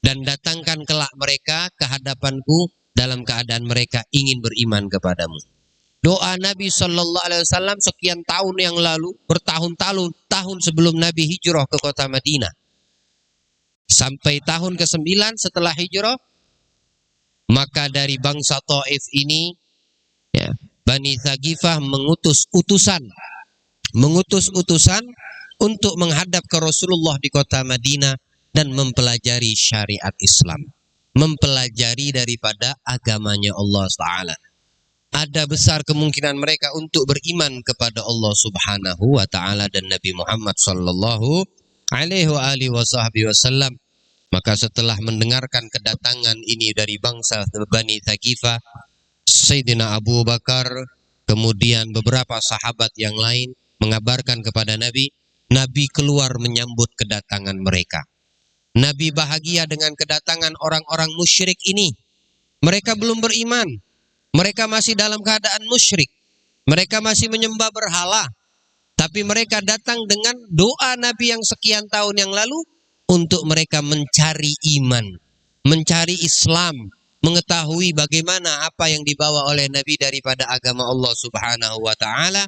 dan datangkan kelak mereka ke hadapanku dalam keadaan mereka ingin beriman kepadamu. Doa Nabi Shallallahu Alaihi Wasallam sekian tahun yang lalu, bertahun-tahun sebelum Nabi hijrah ke kota Madinah. Sampai tahun ke-9 setelah hijrah, maka dari bangsa Taif ini, ya, Bani Thaqifah mengutus utusan untuk menghadap ke Rasulullah di kota Madinah dan mempelajari syariat Islam, mempelajari daripada agamanya Allah Ta'ala. Ada besar kemungkinan mereka untuk beriman kepada Allah Subhanahu wa Ta'ala dan Nabi Muhammad Sallallahu Alaihi Wasallam. Maka setelah mendengarkan kedatangan ini dari bangsa Bani Thaqifah, Sayyidina Abu Bakar, kemudian beberapa sahabat yang lain mengabarkan kepada Nabi. Nabi keluar menyambut kedatangan mereka. Nabi bahagia dengan kedatangan orang-orang musyrik ini. Mereka belum beriman. Mereka masih dalam keadaan musyrik. Mereka masih menyembah berhala. Tapi mereka datang dengan doa Nabi yang sekian tahun yang lalu untuk mereka mencari iman, mencari Islam, mengetahui bagaimana apa yang dibawa oleh Nabi daripada agama Allah Subhanahu wa Ta'ala,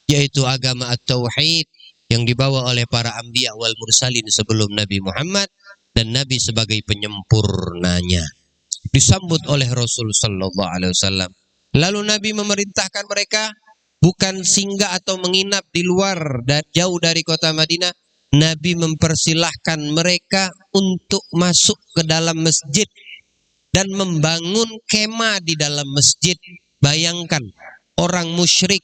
yaitu agama At-Tauhid yang dibawa oleh para anbiya wal mursalin sebelum Nabi Muhammad, dan Nabi sebagai penyempurnanya disambut oleh Rasul Sallallahu Alaihi Wasallam. Lalu Nabi memerintahkan mereka bukan singgah atau menginap di luar dan jauh dari kota Madinah. Nabi mempersilahkan mereka untuk masuk ke dalam masjid dan membangun kemah di dalam masjid. Bayangkan, orang musyrik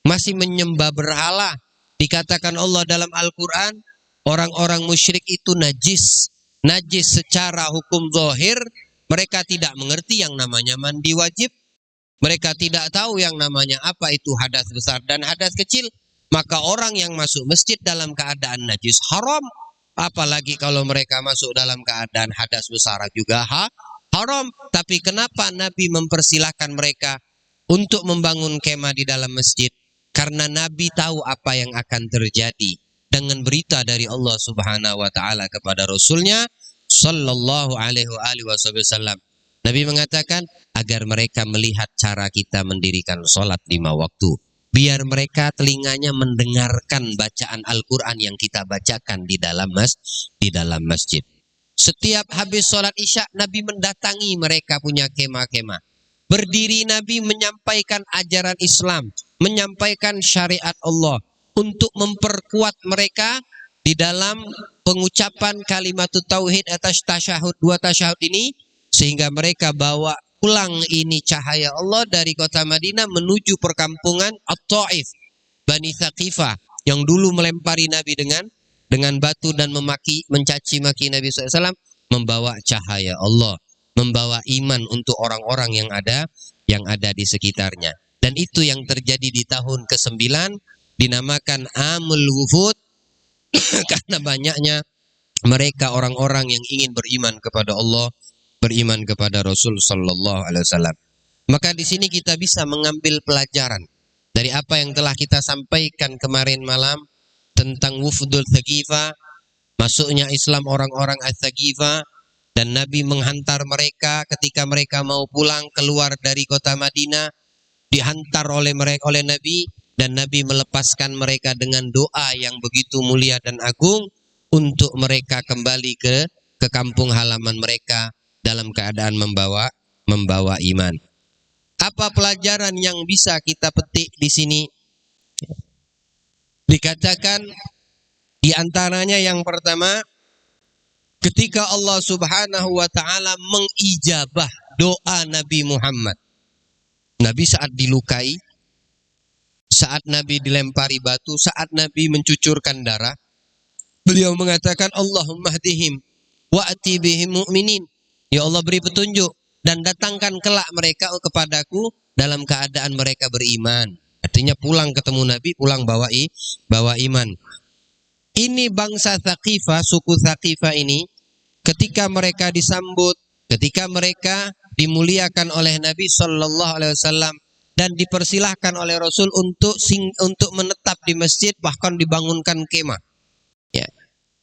masih menyembah berhala. Dikatakan Allah dalam Al-Quran, orang-orang musyrik itu najis. Najis secara hukum zahir, mereka tidak mengerti yang namanya mandi wajib. Mereka tidak tahu yang namanya apa itu hadas besar dan hadas kecil. Maka orang yang masuk masjid dalam keadaan najis haram. Apalagi kalau mereka masuk dalam keadaan hadas besar juga haram. Tapi kenapa Nabi mempersilahkan mereka untuk membangun kemah di dalam masjid? Karena Nabi tahu apa yang akan terjadi dengan berita dari Allah Subhanahu wa taala kepada Rasulnya sallallahu alaihi wasallam. Nabi mengatakan agar mereka melihat cara kita mendirikan sholat 5 waktu. Biar mereka telinganya mendengarkan bacaan Al-Quran yang kita bacakan di dalam masjid. Setiap habis sholat isya, Nabi mendatangi mereka punya kemah-kemah. Berdiri Nabi menyampaikan ajaran Islam, menyampaikan syariat Allah untuk memperkuat mereka di dalam pengucapan kalimat tauhid atas tasyahud 2 tasyahud ini, sehingga mereka bawa pulang ini cahaya Allah dari kota Madinah menuju perkampungan At-Taif, Bani Thaqifah yang dulu melempari Nabi dengan batu dan mencaci maki Nabi SAW, membawa cahaya Allah, membawa iman untuk orang-orang yang ada di sekitarnya. Dan itu yang terjadi di tahun ke-9, dinamakan Amul Wufud karena banyaknya mereka orang-orang yang ingin beriman kepada Allah, beriman kepada Rasul sallallahu alaihi wasallam. Maka di sini kita bisa mengambil pelajaran dari apa yang telah kita sampaikan kemarin malam tentang Wufdul Thaqifah, masuknya Islam orang-orang Ats-Tsaqifah, dan Nabi menghantar mereka ketika mereka mau pulang keluar dari kota Madinah, dihantar oleh Nabi, dan Nabi melepaskan mereka dengan doa yang begitu mulia dan agung untuk mereka kembali ke kampung halaman mereka dalam keadaan membawa iman. Apa pelajaran yang bisa kita petik di sini? Dikatakan di antaranya yang pertama, ketika Allah Subhanahu wa taala mengijabah doa Nabi Muhammad. Nabi saat dilukai, saat Nabi dilempari batu, saat Nabi mencucurkan darah, beliau mengatakan Allahumma hdihim wa'ti bihim mu'minin. Ya Allah, beri petunjuk dan datangkan kelak mereka kepadaku dalam keadaan mereka beriman. Artinya pulang ketemu Nabi, pulang bawa iman. Ini bangsa Thaqifah, suku Thaqifah ini, ketika mereka disambut, ketika mereka dimuliakan oleh Nabi sallallahu alaihi wasallam dan dipersilahkan oleh Rasul untuk menetap di masjid, bahkan dibangunkan kemah. Ya.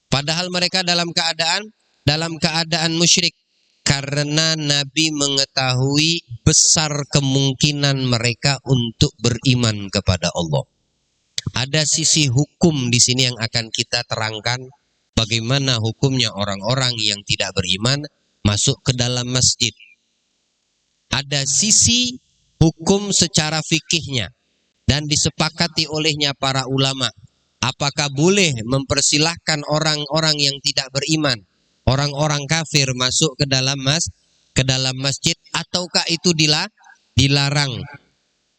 Padahal mereka dalam keadaan musyrik, karena Nabi mengetahui besar kemungkinan mereka untuk beriman kepada Allah. Ada sisi hukum di sini yang akan kita terangkan, bagaimana hukumnya orang-orang yang tidak beriman masuk ke dalam masjid. Ada sisi hukum secara fikihnya dan disepakati olehnya para ulama. Apakah boleh mempersilahkan orang-orang yang tidak beriman, orang-orang kafir masuk ke dalam masjid, ataukah itu dilarang?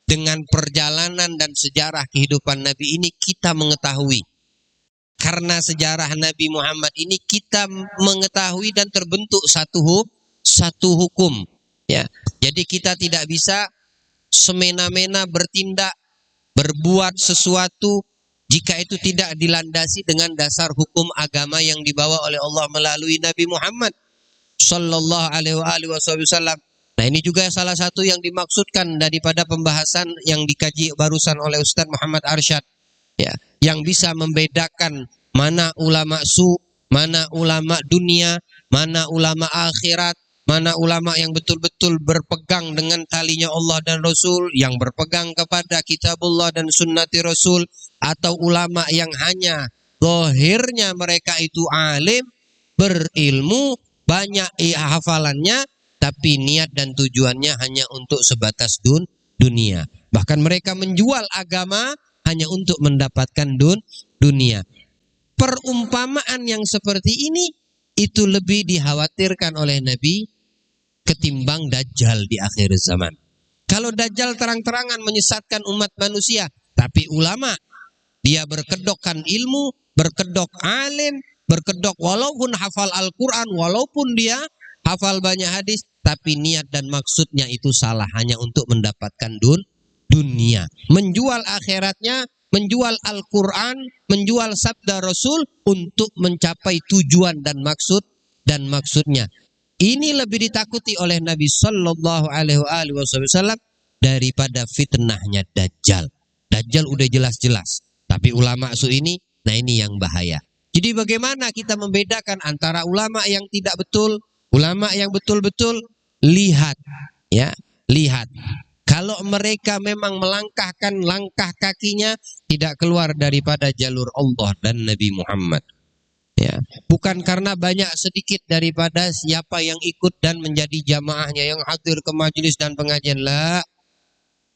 Dengan perjalanan dan sejarah kehidupan Nabi ini kita mengetahui. Karena sejarah Nabi Muhammad ini kita mengetahui dan terbentuk satu hukum. Ya, jadi kita tidak bisa semena-mena bertindak, berbuat sesuatu jika itu tidak dilandasi dengan dasar hukum agama yang dibawa oleh Allah melalui Nabi Muhammad sallallahu alaihi wasallam. Nah, ini juga salah satu yang dimaksudkan daripada pembahasan yang dikaji barusan oleh Ustaz Muhammad Arsyad, ya, yang bisa membedakan mana ulama mana ulama dunia, mana ulama akhirat, mana ulama yang betul-betul berpegang dengan talinya Allah dan Rasul, yang berpegang kepada kitabullah dan sunnati Rasul, atau ulama yang hanya zahirnya mereka itu alim, berilmu, banyak hafalannya, tapi niat dan tujuannya hanya untuk sebatas dunia. Bahkan mereka menjual agama hanya untuk mendapatkan dunia. Perumpamaan yang seperti ini itu lebih dikhawatirkan oleh Nabi ketimbang Dajjal di akhir zaman. Kalau Dajjal terang-terangan menyesatkan umat manusia, Tapi ulama, dia berkedokkan ilmu, berkedok alim, berkedok walaupun hafal Al-Quran, walaupun dia hafal banyak hadis, tapi niat dan maksudnya itu salah, hanya untuk mendapatkan dunia. Menjual akhiratnya, menjual Al-Quran, menjual sabda Rasul untuk mencapai tujuan dan maksudnya. Ini lebih ditakuti oleh Nabi Sallallahu Alaihi Wasallam daripada fitnahnya Dajjal. Dajjal udah jelas-jelas, tapi ulama su ini, nah ini yang bahaya. Jadi bagaimana kita membedakan antara ulama yang tidak betul, ulama yang betul-betul? Lihat, ya, lihat. Kalau mereka memang melangkahkan langkah kakinya tidak keluar daripada jalur Allah dan Nabi Muhammad. Ya, bukan karena banyak sedikit daripada siapa yang ikut dan menjadi jamaahnya yang hadir ke majelis dan pengajian, lah.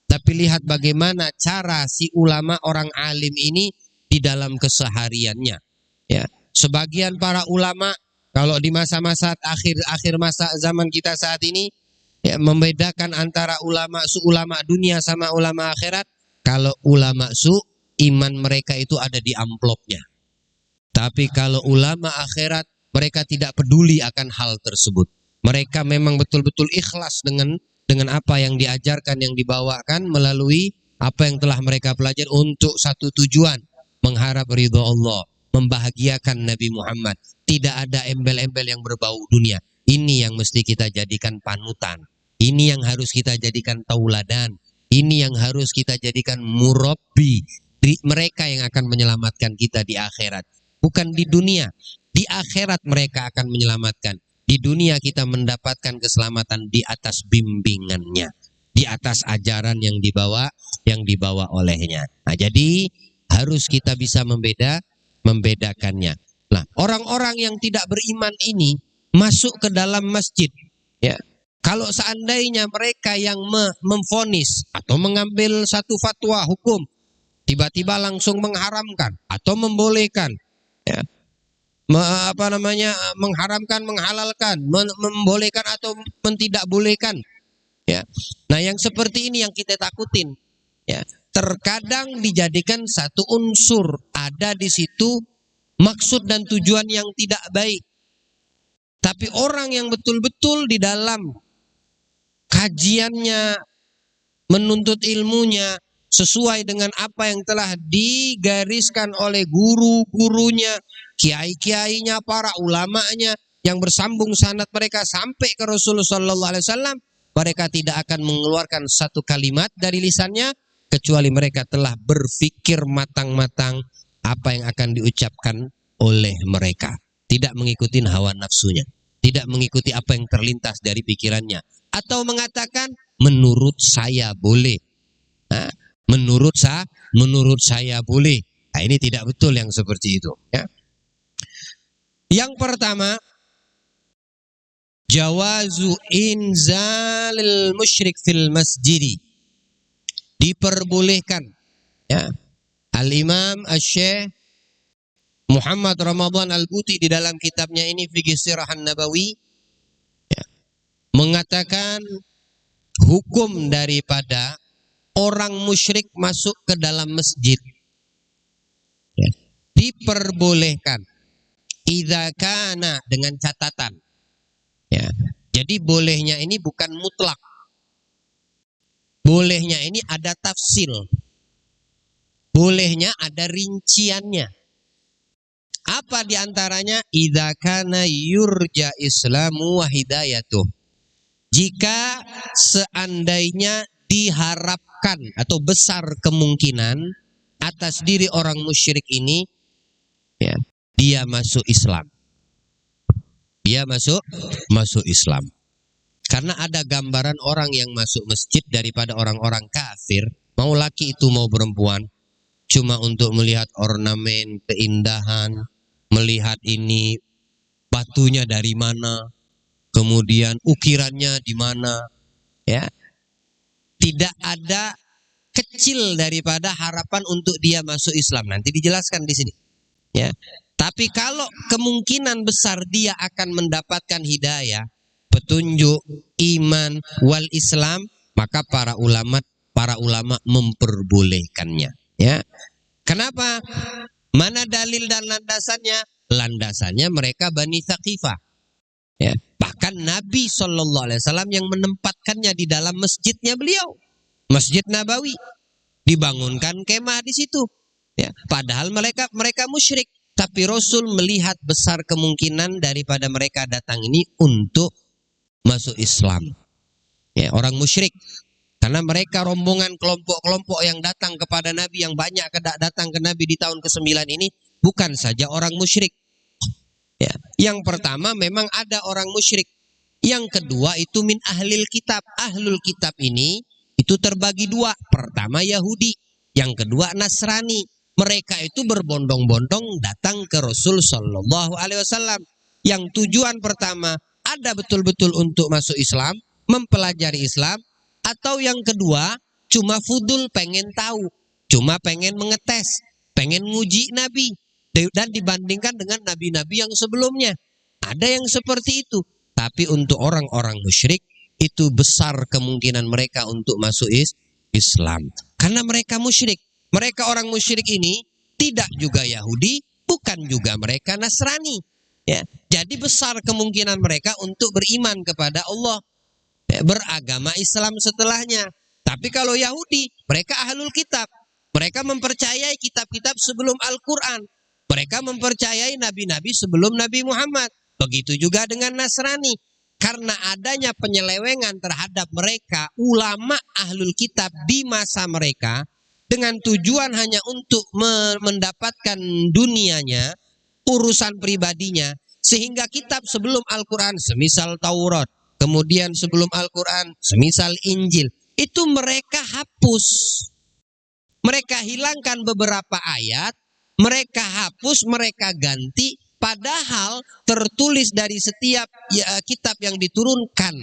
Tapi lihat bagaimana cara si ulama orang alim ini di dalam kesehariannya. Ya, sebagian para ulama kalau di masa-masa akhir masa zaman kita saat ini, ya, membedakan antara ulama dunia sama ulama akhirat. Kalau ulama iman mereka itu ada di amplopnya. Tapi kalau ulama akhirat, mereka tidak peduli akan hal tersebut. Mereka memang betul-betul ikhlas dengan apa yang diajarkan, yang dibawakan melalui apa yang telah mereka pelajari untuk satu tujuan, mengharap ridho Allah, membahagiakan Nabi Muhammad. Tidak ada embel-embel yang berbau dunia. Ini yang mesti kita jadikan panutan. Ini yang harus kita jadikan tauladan. Ini yang harus kita jadikan murabbi. Mereka yang akan menyelamatkan kita di akhirat. Bukan di dunia, di akhirat mereka akan menyelamatkan. Di dunia kita mendapatkan keselamatan di atas bimbingannya, di atas ajaran yang dibawa olehnya. Nah, jadi harus kita bisa membedakannya. Nah, orang-orang yang tidak beriman ini masuk ke dalam masjid. Ya, kalau seandainya mereka yang memvonis atau mengambil satu fatwa hukum, tiba-tiba langsung mengharamkan atau membolehkan. Ya, mengharamkan, menghalalkan, membolehkan atau tidak bolehkan. Ya, nah yang seperti ini yang kita takutin. Ya, terkadang dijadikan satu unsur, ada di situ maksud dan tujuan yang tidak baik. Tapi orang yang betul-betul di dalam kajiannya, menuntut ilmunya sesuai dengan apa yang telah digariskan oleh guru-gurunya, kiai-kiainya, para ulamanya yang bersambung sanad mereka sampai ke Rasulullah Sallallahu Alaihi Wasallam, mereka tidak akan mengeluarkan satu kalimat dari lisannya kecuali mereka telah berpikir matang-matang apa yang akan diucapkan oleh mereka. Tidak mengikuti hawa nafsunya, tidak mengikuti apa yang terlintas dari pikirannya, atau mengatakan menurut saya boleh. Nah, menurut saya boleh. Nah, ini tidak betul yang seperti itu. Ya. Yang pertama, jawazu inzalil musyrik fil masjidi. Diperbolehkan. Ya. Al-Imam Asy-Syaikh Muhammad Ramadan Al-Buti di dalam kitabnya ini Fiqh Sirah An-Nabawi, ya, mengatakan hukum daripada orang musyrik masuk ke dalam masjid, ya, diperbolehkan idza kana, dengan catatan, ya. Jadi bolehnya ini bukan mutlak. Bolehnya ini ada tafsil. Bolehnya ada rinciannya. Apa diantaranya? Idza kana yurja islamu wa hidayatuh. Jika seandainya diharapkan atau besar kemungkinan atas diri orang musyrik ini, ya, dia masuk Islam. Dia masuk Islam. Karena ada gambaran orang yang masuk masjid daripada orang-orang kafir, mau laki itu mau perempuan, cuma untuk melihat ornamen, keindahan, melihat ini batunya dari mana, kemudian ukirannya di mana, ya. Tidak ada kecil daripada harapan untuk dia masuk Islam. Nanti dijelaskan di sini. Ya. Tapi kalau kemungkinan besar dia akan mendapatkan hidayah, petunjuk, iman, wal Islam, maka para ulama memperbolehkannya. Ya. Kenapa? Mana dalil dan landasannya? Landasannya mereka Bani Thaqifah. Ya. Bahkan Nabi SAW yang menempatkannya di dalam masjidnya beliau, Masjid Nabawi, dibangunkan kemah di situ. Ya. Padahal mereka musyrik, tapi Rasul melihat besar kemungkinan daripada mereka datang ini untuk masuk Islam. Ya, orang musyrik. Karena mereka rombongan kelompok-kelompok yang datang kepada Nabi, yang banyak datang ke Nabi di tahun ke-9 ini, bukan saja orang musyrik. Ya. Yang pertama memang ada orang musyrik. Yang kedua itu min ahlil kitab. Ahlul kitab ini itu terbagi dua. Pertama Yahudi, yang kedua Nasrani. Mereka itu berbondong-bondong datang ke Rasul Shallallahu Alaihi Wasallam. Yang tujuan pertama ada betul-betul untuk masuk Islam, mempelajari Islam. Atau yang kedua, cuma fudul, pengen tahu, cuma pengen mengetes, pengen nguji Nabi. Dan dibandingkan dengan nabi-nabi yang sebelumnya. Ada yang seperti itu. Tapi untuk orang-orang musyrik, itu besar kemungkinan mereka untuk masuk Islam. Karena mereka musyrik. Mereka orang musyrik ini tidak juga Yahudi, bukan juga mereka Nasrani. Ya. Jadi besar kemungkinan mereka untuk beriman kepada Allah. Beragama Islam setelahnya. Tapi kalau Yahudi, mereka ahlul kitab. Mereka mempercayai kitab-kitab sebelum Al-Quran. Mereka mempercayai nabi-nabi sebelum Nabi Muhammad. Begitu juga dengan Nasrani. Karena adanya penyelewengan terhadap mereka, ulama ahlul kitab di masa mereka, dengan tujuan hanya untuk mendapatkan dunianya, urusan pribadinya, sehingga kitab sebelum Al-Quran, semisal Taurat, kemudian sebelum Al-Quran, semisal Injil, itu mereka hapus. Mereka hilangkan beberapa ayat, mereka hapus, mereka ganti, padahal tertulis dari setiap kitab yang diturunkan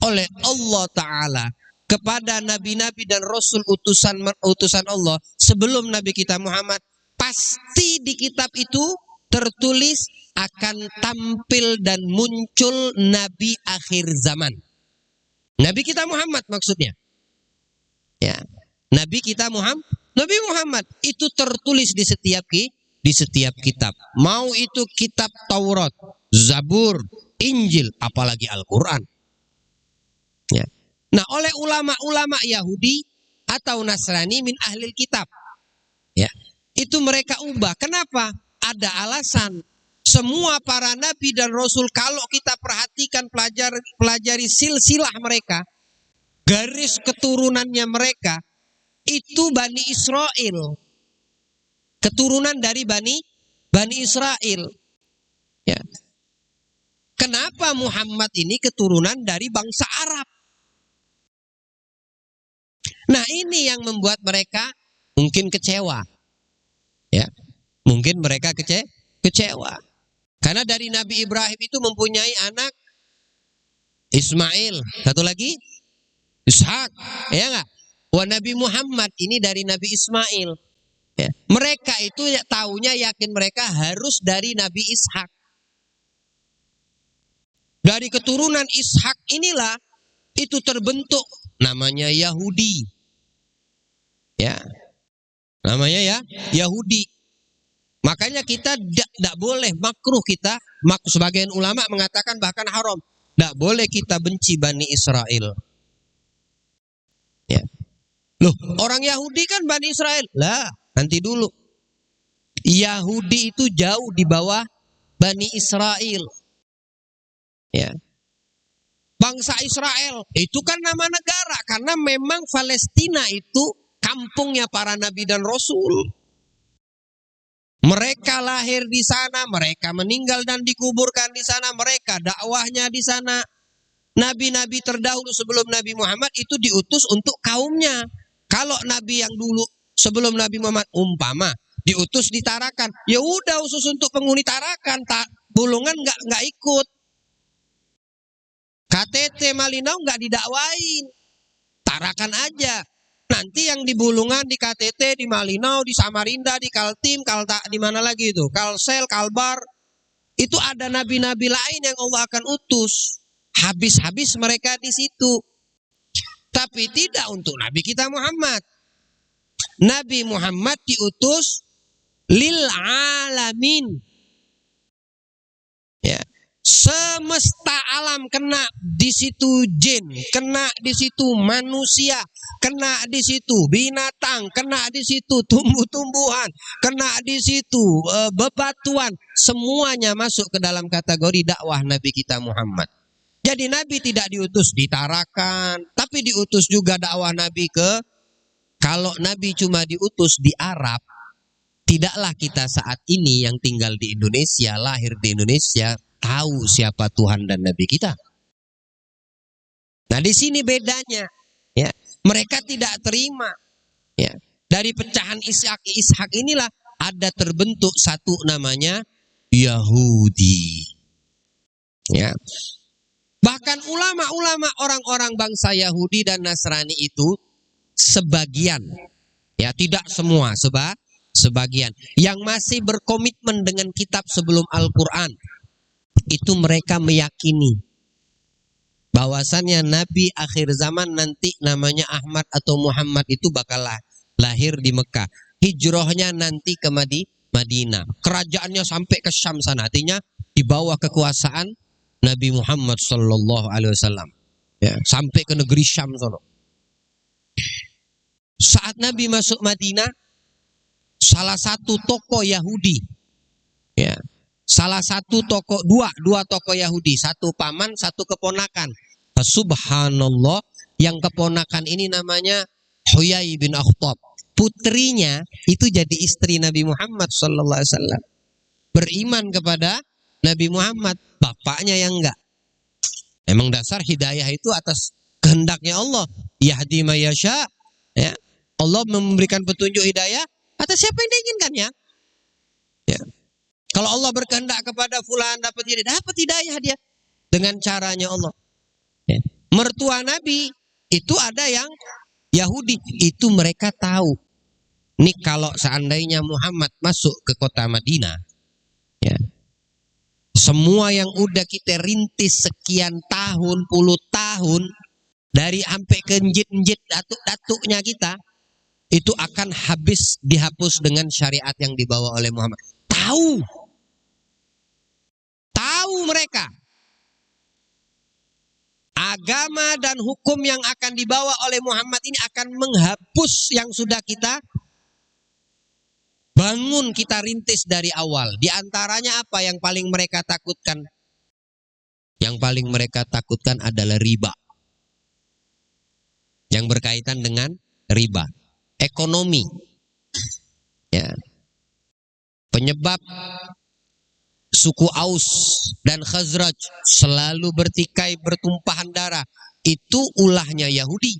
oleh Allah Ta'ala kepada nabi-nabi dan rasul utusan Allah sebelum Nabi kita Muhammad, pasti di kitab itu tertulis akan tampil dan muncul Nabi akhir zaman. Nabi kita Muhammad maksudnya. Ya, Nabi kita Nabi Muhammad itu tertulis di setiap kitab. Mau itu kitab Taurat, Zabur, Injil, apalagi Al-Quran. Ya. Nah, oleh ulama-ulama Yahudi atau Nasrani min ahlil kitab, ya, itu mereka ubah. Kenapa? Ada alasan. Semua para nabi dan rasul, kalau kita perhatikan, pelajari silsilah mereka, garis keturunannya mereka, itu Bani Israel. Keturunan dari Bani Israel. Ya. Kenapa Muhammad ini keturunan dari bangsa Arab? Nah, ini yang membuat mereka mungkin kecewa. Ya. Mungkin mereka kecewa. Karena dari Nabi Ibrahim itu mempunyai anak Ismail, satu lagi Ishak, ya enggak? Wah, Nabi Muhammad ini dari Nabi Ismail. Ya. Mereka itu taunya, yakin mereka harus dari Nabi Ishak. Dari keturunan Ishak inilah itu terbentuk namanya Yahudi. Ya. Namanya ya Yahudi. Makanya kita tidak boleh, makruh kita, sebagian ulama mengatakan bahkan haram. Tidak boleh kita benci Bani Israel. Ya. Loh, orang Yahudi kan Bani Israel. Lah, nanti dulu. Yahudi itu jauh di bawah Bani Israel. Ya. Bangsa Israel itu kan nama negara, karena memang Palestina itu kampungnya para nabi dan rasul. Mereka lahir di sana, mereka meninggal dan dikuburkan di sana, mereka dakwahnya di sana. Nabi-nabi terdahulu sebelum Nabi Muhammad itu diutus untuk kaumnya. Kalau nabi yang dulu sebelum Nabi Muhammad umpama diutus di Tarakan, ya udah khusus untuk penghuni Tarakan, Bulungan nggak ikut. KTT Malinau nggak didakwain, Tarakan aja. Nanti yang di Bulungan, di KTT, di Malinau, di Samarinda, di Kaltim, di mana lagi itu, Kalsel, Kalbar, itu ada nabi-nabi lain yang Allah akan utus. Habis-habis mereka di situ. Tapi tidak untuk Nabi kita Muhammad. Nabi Muhammad diutus lil alamin. Ya. Semesta alam kena di situ jin, kena di situ manusia, kena di situ binatang, kena di situ tumbuh-tumbuhan, kena di situ bebatuan, semuanya masuk ke dalam kategori dakwah Nabi kita Muhammad. Jadi Nabi tidak diutus di Tarakan, tapi diutus juga dakwah Nabi ke, kalau Nabi cuma diutus di Arab, tidaklah kita saat ini yang tinggal di Indonesia, lahir di Indonesia, tahu siapa Tuhan dan Nabi kita. Nah di sini bedanya, ya mereka tidak terima. Ya dari pecahan Ishak inilah ada terbentuk satu namanya Yahudi. Ya bahkan ulama-ulama orang-orang bangsa Yahudi dan Nasrani itu sebagian, ya tidak semua, sebagian yang masih berkomitmen dengan kitab sebelum Al-Quran, itu mereka meyakini bahwasannya Nabi akhir zaman nanti namanya Ahmad atau Muhammad itu bakal lahir di Mekah. Hijrahnya nanti ke Madinah. Kerajaannya sampai ke Syam sana. Artinya di bawah kekuasaan Nabi Muhammad Sallallahu Alaihi Wasallam. Ya, sampai ke negeri Syam sana. Saat Nabi masuk Madinah, salah satu tokoh Yahudi, ya, salah satu tokoh, dua tokoh Yahudi, satu paman, satu keponakan. Subhanallah, yang keponakan ini namanya Huyai bin Akhtab. Putrinya itu jadi istri Nabi Muhammad Sallallahu Alaihi Wasallam. Beriman kepada Nabi Muhammad, bapaknya yang enggak. Emang dasar hidayah itu atas kehendaknya Allah. Yahdi may yasha, ya. Allah memberikan petunjuk hidayah atas siapa yang diinginkannya. Ya. Kalau Allah berkehendak kepada fulan dapat hidayah dia dengan caranya Allah. Ya. Mertua Nabi itu ada yang Yahudi, itu mereka tahu. Nih kalau seandainya Muhammad masuk ke kota Madinah, ya, semua yang udah kita rintis sekian tahun, puluh tahun, dari sampai ke njit-njit datuk-datuknya kita, itu akan habis dihapus dengan syariat yang dibawa oleh Muhammad. Tahu mereka. Agama dan hukum yang akan dibawa oleh Muhammad ini akan menghapus yang sudah kita bangun, kita rintis dari awal. Di antaranya apa yang paling mereka takutkan? Yang paling mereka takutkan adalah riba. Yang berkaitan dengan riba. Ekonomi. Ya. Penyebab suku Aus dan Khazraj selalu bertikai, bertumpahan darah, itu ulahnya Yahudi.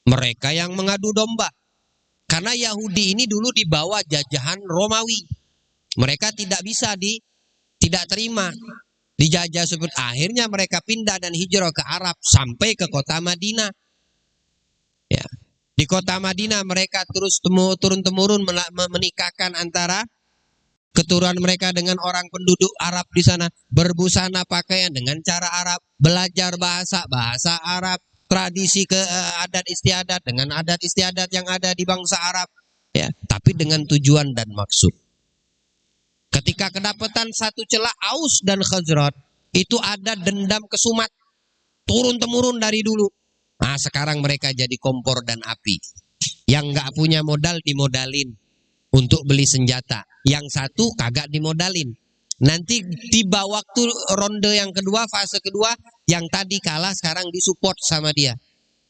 Mereka yang mengadu domba. Karena Yahudi ini dulu di bawah jajahan Romawi. Mereka tidak tidak terima dijajah seperti. Akhirnya mereka pindah dan hijrah ke Arab sampai ke kota Madinah. Ya. Di kota Madinah mereka terus turun-temurun menikahkan antara keturunan mereka dengan orang penduduk Arab di sana, berbusana pakaian dengan cara Arab, belajar bahasa Arab, tradisi adat istiadat dengan adat istiadat yang ada di bangsa Arab, ya, tapi dengan tujuan dan maksud. Ketika kedapatan satu celah Aus dan Khazraj, itu ada dendam kesumat turun-temurun dari dulu. Nah, sekarang mereka jadi kompor dan api. Yang nggak punya modal dimodalin untuk beli senjata. Yang satu kagak dimodalin. Nanti tiba waktu ronde yang kedua, fase kedua, yang tadi kalah sekarang disupport sama dia.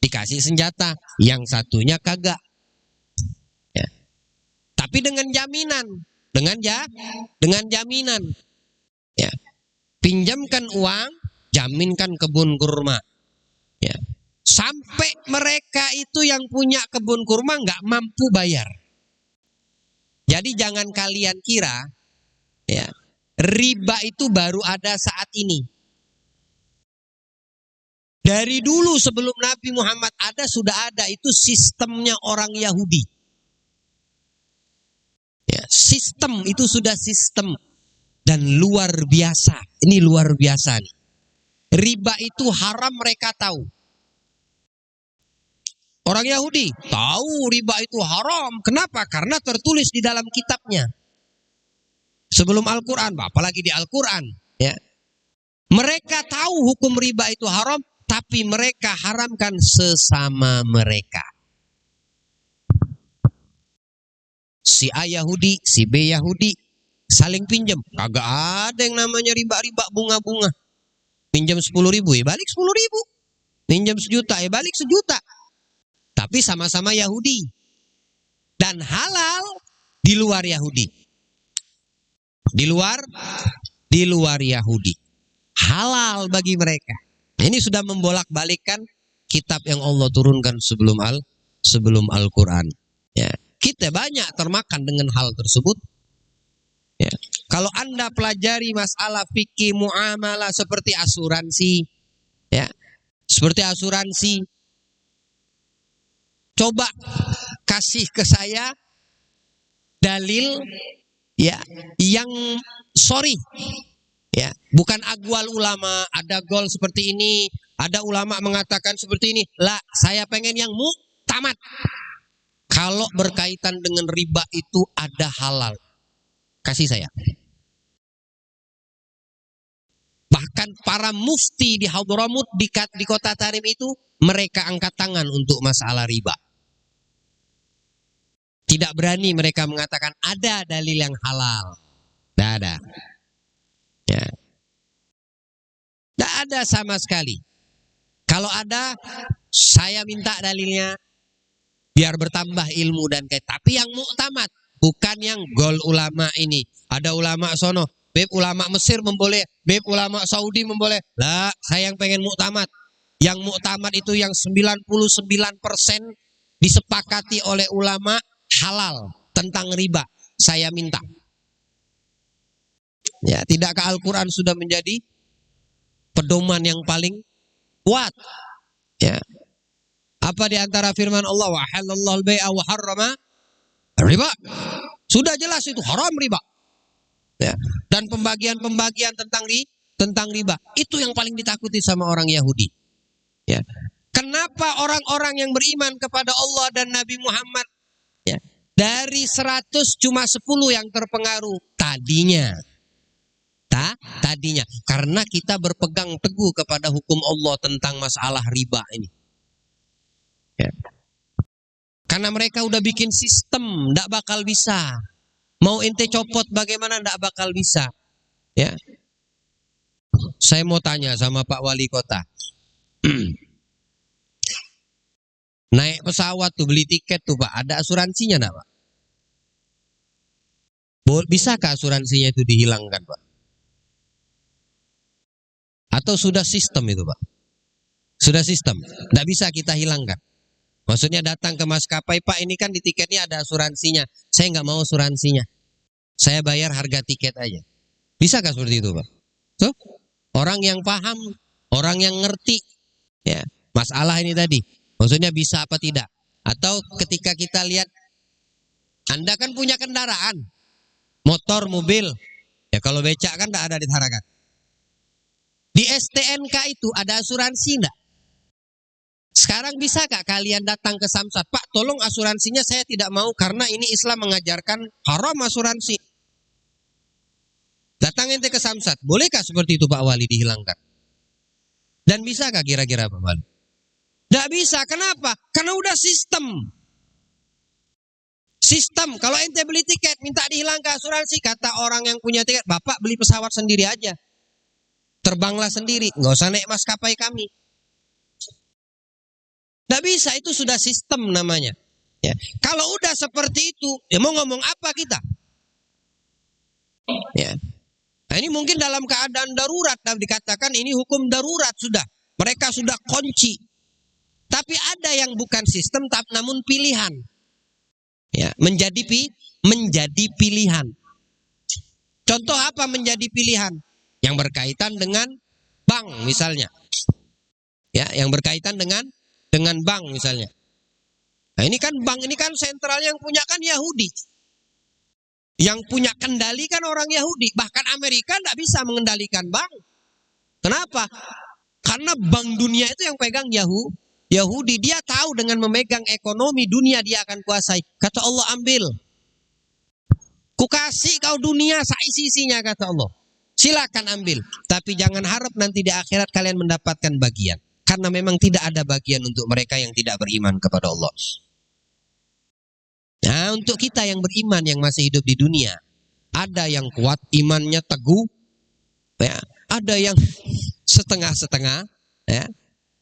Dikasih senjata, yang satunya kagak. Ya. Tapi dengan jaminan, dengan jaminan. Ya. Pinjamkan uang, jaminkan kebun kurma. Ya. Sampai mereka itu yang punya kebun kurma nggak mampu bayar. Jadi jangan kalian kira, ya, riba itu baru ada saat ini. Dari dulu sebelum Nabi Muhammad ada, sudah ada. Itu sistemnya orang Yahudi. Ya, sistem itu sudah sistem. Dan luar biasa. Ini luar biasa nih. Riba itu haram mereka tahu. Orang Yahudi tahu riba itu haram. Kenapa? Karena tertulis di dalam kitabnya. Sebelum Al-Quran, apalagi di Al-Quran. Ya. Mereka tahu hukum riba itu haram, tapi mereka haramkan sesama mereka. Si A Yahudi, si B Yahudi, saling pinjam. Kagak ada yang namanya riba-riba bunga-bunga. Pinjam 10.000, ya balik 10.000. Pinjam 1.000.000, ya balik 1.000.000. Tapi sama-sama Yahudi. Dan halal di luar Yahudi. Di luar Yahudi. Halal bagi mereka. Ini sudah membolak-balikkan kitab yang Allah turunkan sebelum Al-Quran. Ya. Kita banyak termakan dengan hal tersebut. Ya. Kalau Anda pelajari masalah fikih muamalah seperti asuransi, ya, seperti asuransi, coba kasih ke saya dalil, ya, yang sorry, ya, bukan aqwal ulama. Ada gol seperti ini, ada ulama mengatakan seperti ini. Lah, saya pengen yang muktamad. Kalau berkaitan dengan riba itu ada halal. Kasih saya. Bahkan para mufti di Hadramut di kota Tarim itu mereka angkat tangan untuk masalah riba. Tidak berani mereka mengatakan ada dalil yang halal. Tidak ada. Ya. Tidak ada sama sekali. Kalau ada, saya minta dalilnya biar bertambah ilmu dan kayak. Tapi yang muktamad, bukan yang gol ulama ini. Ada ulama sono, beb ulama Mesir memboleh, beb ulama Saudi memboleh. Lah, saya yang pengen muktamad. Yang muktamad itu yang 99% disepakati oleh ulama halal tentang riba. Saya minta. Ya, tidakkah Al-Quran sudah menjadi pedoman yang paling kuat? Ya. Apa di antara firman Allah, wa halallahu al-bai'a wa harrama riba? Sudah jelas itu haram riba. Ya. Dan pembagian-pembagian tentang riba itu yang paling ditakuti sama orang Yahudi. Ya. Kenapa orang-orang yang beriman kepada Allah dan Nabi Muhammad, ya, dari 100 cuma 10 yang terpengaruh tadinya? Tadinya karena kita berpegang teguh kepada hukum Allah tentang masalah riba ini. Ya. Karena mereka udah bikin sistem, ndak bakal bisa. Mau ente copot bagaimana, ndak bakal bisa. Ya. Saya mau tanya sama Pak Wali Kota. Naik pesawat tuh, beli tiket tuh Pak, ada asuransinya ndak Pak? Bisakah asuransinya itu dihilangkan Pak? Atau sudah sistem itu Pak? Sudah sistem, ndak bisa kita hilangkan. Maksudnya datang ke maskapai, Pak ini kan di tiketnya ada asuransinya. Saya nggak mau asuransinya. Saya bayar harga tiket aja. Bisakah seperti itu Pak? So, orang yang paham, orang yang ngerti, ya, masalah ini tadi. Maksudnya bisa apa tidak? Atau ketika kita lihat, Anda kan punya kendaraan, motor, mobil. Ya kalau becak kan nggak ada ditarakan. Di STNK itu ada asuransi enggak? Sekarang bisa gak kalian datang ke Samsat, Pak tolong asuransinya saya tidak mau karena ini Islam mengajarkan haram asuransi. Datang ente ke Samsat, bolehkah seperti itu Pak Wali dihilangkan? Dan bisa gak kira-kira Pak Wali? Tidak bisa, kenapa? Karena udah sistem. Sistem, kalau ente beli tiket minta dihilangkan asuransi, kata orang yang punya tiket, Bapak beli pesawat sendiri aja. Terbanglah sendiri, nggak usah naik maskapai kami. Tidak bisa, itu sudah sistem namanya. Ya. Kalau udah seperti itu, ya mau ngomong apa kita? Ya. Nah, ini mungkin dalam keadaan darurat, dan dikatakan ini hukum darurat sudah. Mereka sudah kunci. Tapi ada yang bukan sistem, namun pilihan. Ya, menjadi pilihan. Contoh apa menjadi pilihan? Yang berkaitan dengan bank misalnya. Ya, yang berkaitan dengan bank misalnya. Nah, ini kan bank ini kan sentral yang punya kan Yahudi. Yang punya kendali kan orang Yahudi. Bahkan Amerika tidak bisa mengendalikan bank. Kenapa? Karena bank dunia itu yang pegang Yahudi dia tahu dengan memegang ekonomi dunia dia akan kuasai. Kata Allah, ambil. Kukasih kau dunia seisi-isinya, kata Allah. Silakan ambil. Tapi jangan harap nanti di akhirat kalian mendapatkan bagian. Karena memang tidak ada bagian untuk mereka yang tidak beriman kepada Allah. Nah, untuk kita yang beriman yang masih hidup di dunia, ada yang kuat imannya teguh, ya, ada yang setengah-setengah, ya.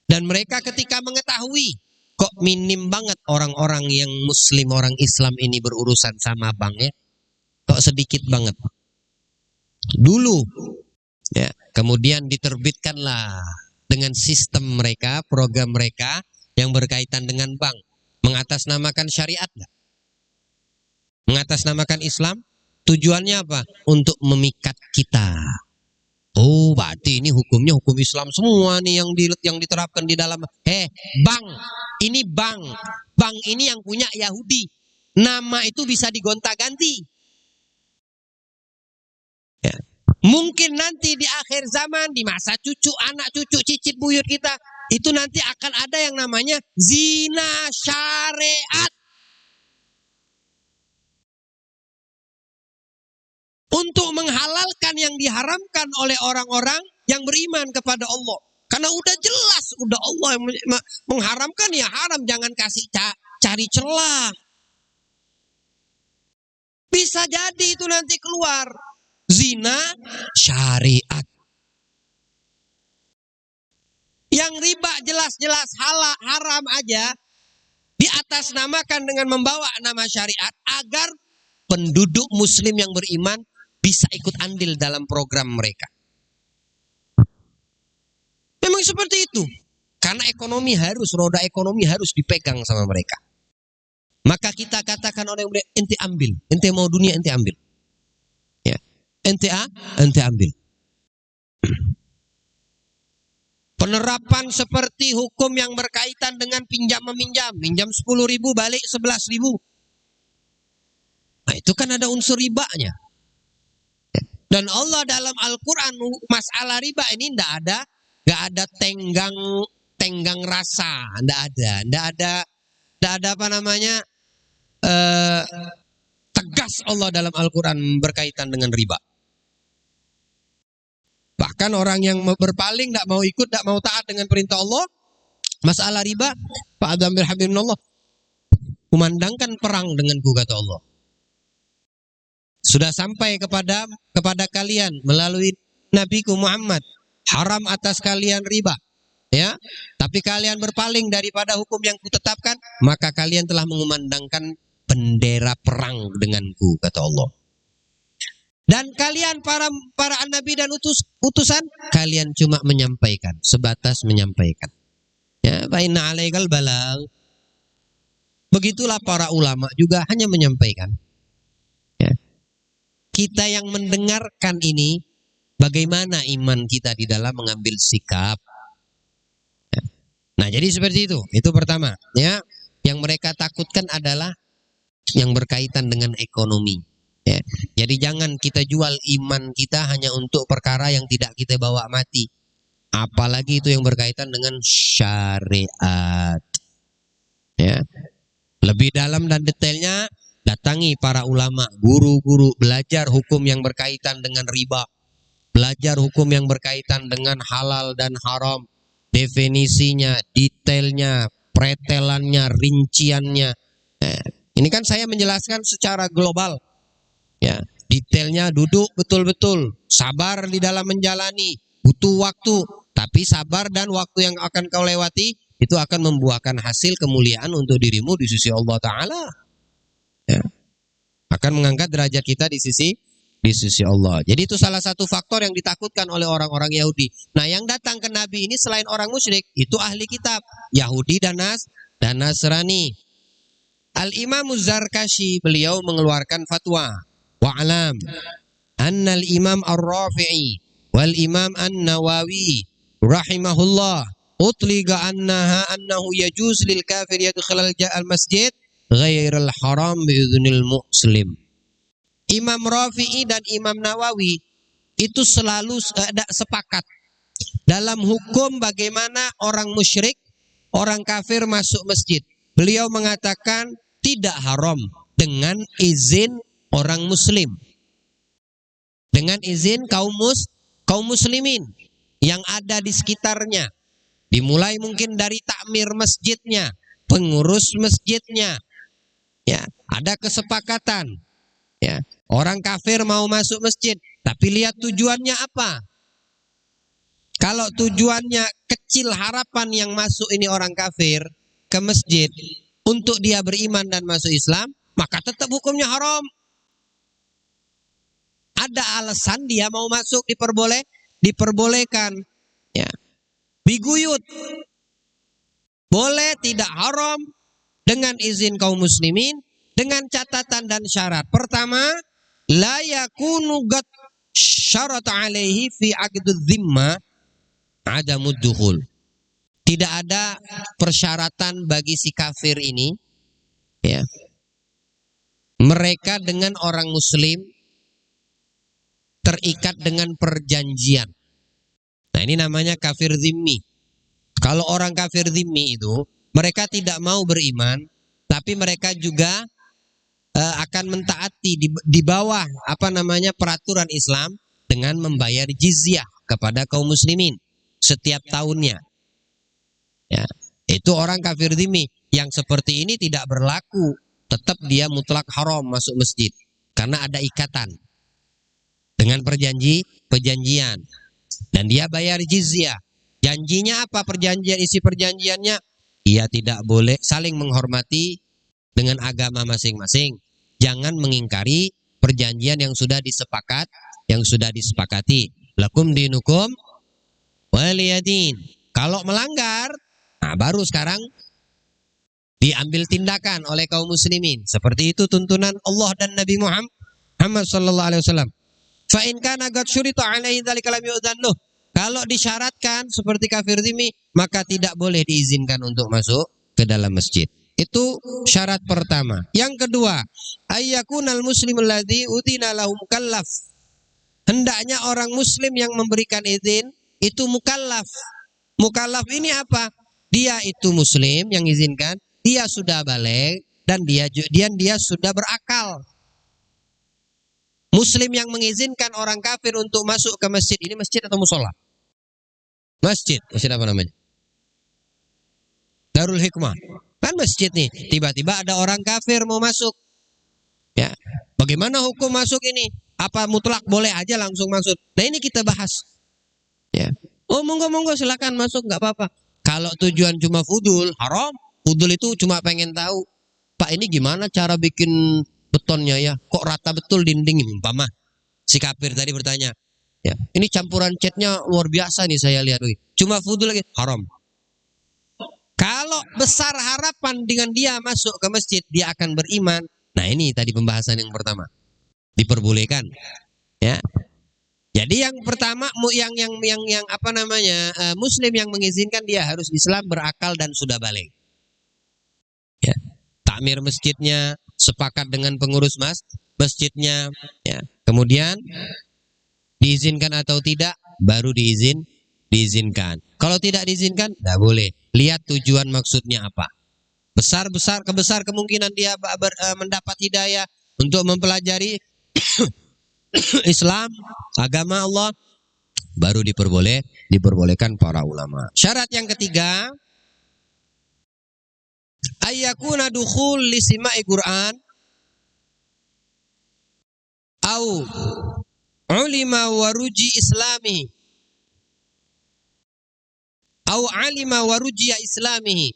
Dan mereka ketika mengetahui kok minim banget orang-orang yang muslim, orang Islam ini berurusan sama banknya, kok sedikit banget. Dulu, ya, kemudian diterbitkanlah dengan sistem mereka, program mereka yang berkaitan dengan bank, mengatasnamakan syariat, mengatasnamakan Islam. Tujuannya apa? Untuk memikat kita. Oh, berarti ini hukumnya hukum Islam semua nih yang diterapkan di dalam. Bank. Ini bank. Bank ini yang punya Yahudi. Nama itu bisa digonta-ganti. Ya. Mungkin nanti di akhir zaman, di masa cucu, anak cucu, cicit buyut kita, itu nanti akan ada yang namanya zina syariat. Untuk menghalalkan yang diharamkan oleh orang-orang yang beriman kepada Allah. Karena udah jelas, udah Allah yang mengharamkan ya haram, jangan kasih cari celah. Bisa jadi itu nanti keluar zina syariat. Yang riba jelas-jelas haram aja diatasnamakan dengan membawa nama syariat agar penduduk muslim yang beriman bisa ikut andil dalam program mereka. Memang seperti itu. Karena roda ekonomi harus dipegang sama mereka. Maka kita katakan oleh mereka, ente ambil. Ente mau dunia, ente ambil. Ya. Ente ambil. Penerapan seperti hukum yang berkaitan dengan pinjam-meminjam. Minjam 10.000, balik 11.000. Nah, itu kan ada unsur ribanya. Dan Allah dalam Al-Quran masalah riba ini nggak ada tenggang rasa, nggak ada apa namanya tegas Allah dalam Al-Quran berkaitan dengan riba. Bahkan orang yang berpaling, nggak mau ikut, nggak mau taat dengan perintah Allah, masalah riba, Pak Abdul Habibullah, kumandangkan perang denganku, kata Allah. Sudah sampai kepada kalian melalui Nabiku Muhammad, haram atas kalian riba, ya. Tapi kalian berpaling daripada hukum yang kutetapkan, maka kalian telah mengumandangkan bendera perang denganku, kata Allah. Dan kalian para nabi dan utusan, kalian cuma menyampaikan, sebatas menyampaikan. Ya, fa inna 'alaikal balagh. Begitulah para ulama juga hanya menyampaikan. Ya. Kita yang mendengarkan ini, bagaimana iman kita di dalam mengambil sikap. Nah, jadi seperti itu. Itu pertama. Ya, yang mereka takutkan adalah yang berkaitan dengan ekonomi. Ya. Jadi jangan kita jual iman kita hanya untuk perkara yang tidak kita bawa mati. Apalagi itu yang berkaitan dengan syariat. Ya. Lebih dalam dan detailnya, datangi para ulama, guru-guru, belajar hukum yang berkaitan dengan riba, belajar hukum yang berkaitan dengan halal dan haram, definisinya, detailnya, pretelannya, rinciannya. Ini kan saya menjelaskan secara global, ya, detailnya duduk betul-betul, sabar di dalam menjalani, butuh waktu, tapi sabar dan waktu yang akan kau lewati itu akan membuahkan hasil kemuliaan untuk dirimu di sisi Allah Ta'ala. Ya. Akan mengangkat derajat kita di sisi Allah. Jadi itu salah satu faktor yang ditakutkan oleh orang-orang Yahudi. Nah, yang datang ke Nabi ini selain orang musyrik, itu ahli kitab, Yahudi dan Nasrani. Al-Imam Zarkashi, beliau mengeluarkan fatwa, wa'alam annal imam ar-Rafi'i wal imam an-Nawawi rahimahullah utliga annahu yajuz lil kafir yadkhulal al-masjid ghairil haram biidznil muslim. Imam Rafi'i dan Imam Nawawi itu selalu sepakat dalam hukum bagaimana orang musyrik, orang kafir masuk masjid. Beliau mengatakan tidak haram dengan izin orang muslim. Dengan izin kaum muslimin yang ada di sekitarnya. Dimulai mungkin dari takmir masjidnya, pengurus masjidnya. Ya, ada kesepakatan. Ya, orang kafir mau masuk masjid, tapi lihat tujuannya apa. Kalau tujuannya kecil harapan yang masuk ini orang kafir ke masjid untuk dia beriman dan masuk Islam, maka tetap hukumnya haram. Ada alasan dia mau masuk diperbolehkan. Ya. Biguyut. Boleh, tidak haram dengan izin kaum muslimin dengan catatan dan syarat. Pertama, la yakunu qad syarata alaihi fi aqdudz dzimma adamud dukhul. Tidak ada persyaratan bagi si kafir ini, ya. Mereka dengan orang muslim terikat dengan perjanjian. Nah, ini namanya kafir zimmi. Kalau orang kafir zimmi itu, mereka tidak mau beriman, tapi mereka juga akan mentaati di bawah peraturan Islam dengan membayar jizyah kepada kaum muslimin setiap tahunnya. Ya, itu orang kafir zimmi. Yang seperti ini tidak berlaku, tetap dia mutlak haram masuk masjid karena ada ikatan dengan perjanjian. Dan dia bayar jizyah. Janjinya apa? Isi perjanjiannya, ia tidak boleh saling menghormati dengan agama masing-masing. Jangan mengingkari perjanjian yang sudah disepakati. Lakum dinukum waliyadin. Kalau melanggar, nah baru sekarang diambil tindakan oleh kaum muslimin. Seperti itu tuntunan Allah dan Nabi Muhammad sallallahu alaihi wasallam. Fa in kana qad syurita alaihi dzalika lam yu'dzan lahu. Kalau disyaratkan seperti kafir zimmi, maka tidak boleh diizinkan untuk masuk ke dalam masjid. Itu syarat pertama. Yang kedua, ayyakunal muslimul ladzi udina lahu mukallaf. Hendaknya orang muslim yang memberikan izin itu mukallaf. Mukallaf ini apa? Dia itu muslim yang izinkan, dia sudah baligh dan dia sudah berakal. Muslim yang mengizinkan orang kafir untuk masuk ke masjid, ini masjid atau musola? Masjid apa namanya? Darul Hikmah. Kan masjid nih, tiba-tiba ada orang kafir mau masuk. Ya. Bagaimana hukum masuk ini? Apa mutlak boleh aja langsung masuk? Nah, ini kita bahas. Ya. Oh, monggo silakan masuk, nggak apa-apa. Kalau tujuan cuma fudul, haram. Fudul itu cuma pengen tahu, Pak, ini gimana cara bikin betonnya ya? Kok rata betul dinding ini? Umpama si kafir tadi bertanya, ya, ini campuran catnya luar biasa nih saya lihat. Cuma fudul lagi, haram. Kalau besar harapan dengan dia masuk ke masjid, dia akan beriman. Nah, ini tadi pembahasan yang pertama. Diperbolehkan. Ya. Jadi yang pertama muslim yang mengizinkan dia harus Islam, berakal dan sudah baligh. Ya. Takmir masjidnya, sepakat dengan pengurus masjidnya, ya. Kemudian diizinkan atau tidak, baru diizinkan. Kalau tidak diizinkan, tidak boleh. Lihat tujuan maksudnya apa. Besar kemungkinan dia mendapat hidayah untuk mempelajari Islam, agama Allah, baru diperbolehkan para ulama. Syarat yang ketiga, ayyakuna dukhul li sima'i Qur'an au ulima waruji islami au alima waruji islamihi.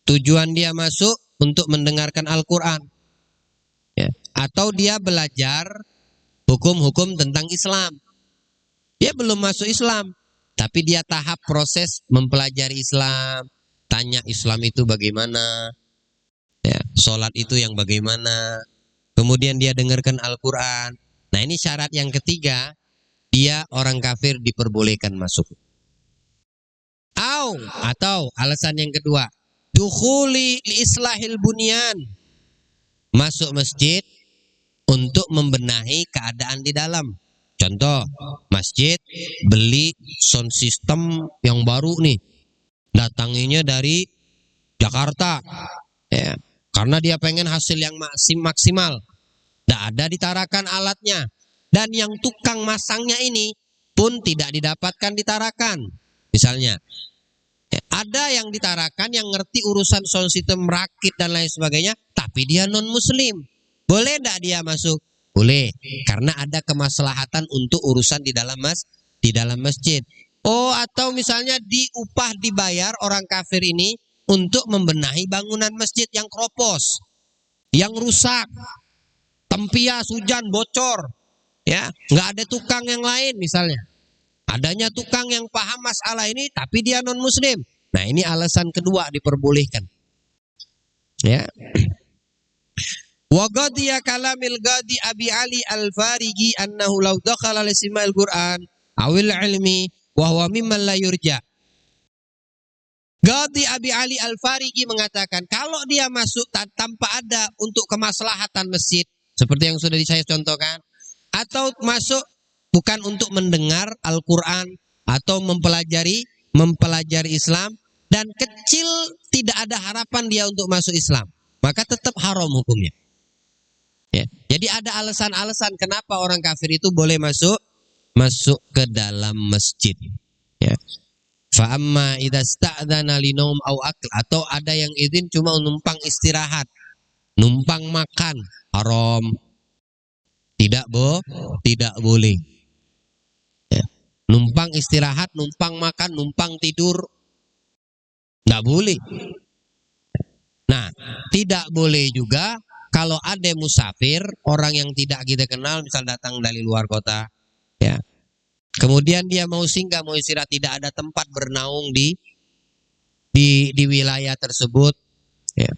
Tujuan dia masuk untuk mendengarkan Al-Quran, ya. Atau dia belajar hukum-hukum tentang Islam. Dia belum masuk Islam, tapi dia tahap proses mempelajari Islam, tanya Islam itu bagaimana, ya, sholat itu yang bagaimana, kemudian dia dengarkan Al-Quran. Nah, ini syarat yang ketiga, dia orang kafir diperbolehkan masuk. Atau alasan yang kedua, dukhuli li islahil bunyan, masuk masjid untuk membenahi keadaan di dalam. Contoh, masjid beli sound system yang baru nih, datanginya dari Jakarta, ya, karena dia pengen hasil yang maksimal. Tidak ada di Tarakan alatnya, dan yang tukang masangnya ini pun tidak didapatkan di Tarakan. Misalnya, ya, ada yang di Tarakan yang ngerti urusan sound system, rakit dan lain sebagainya, tapi dia non Muslim. Boleh tidak dia masuk? Boleh, karena ada kemaslahatan untuk urusan di dalam masjid. Oh, atau misalnya diupah, dibayar orang kafir ini untuk membenahi bangunan masjid yang kropos, yang rusak, tempias, hujan, bocor, ya, nggak ada tukang yang lain misalnya. Adanya tukang yang paham masalah ini, tapi dia non Muslim. Nah, ini alasan kedua diperbolehkan. Ya. Wa ghadiya kalamil ghadi Abi Ali Al-Farigi annahu law dakhala li sima'il Qur'an awil ilmi wa huwa mimman la yurja. Ghadi Abi Ali Al-Farigi mengatakan kalau dia masuk tanpa ada untuk kemaslahatan masjid seperti yang sudah saya contohkan, atau masuk bukan untuk mendengar Al-Qur'an atau mempelajari Islam, dan kecil tidak ada harapan dia untuk masuk Islam, maka tetap haram hukumnya. Ya. Jadi ada alasan-alasan kenapa orang kafir itu boleh masuk ke dalam masjid. Ya. Fa amma idza sta'dzana li naum au akl, atau ada yang izin cuma numpang istirahat, numpang makan, haram. Tidak boleh. Ya. Numpang istirahat, numpang makan, numpang tidur, enggak boleh. Nah, tidak boleh juga kalau ada musafir, orang yang tidak kita kenal, misal datang dari luar kota, ya. Kemudian dia mau singgah, mau istirahat, tidak ada tempat bernaung di wilayah tersebut, ya.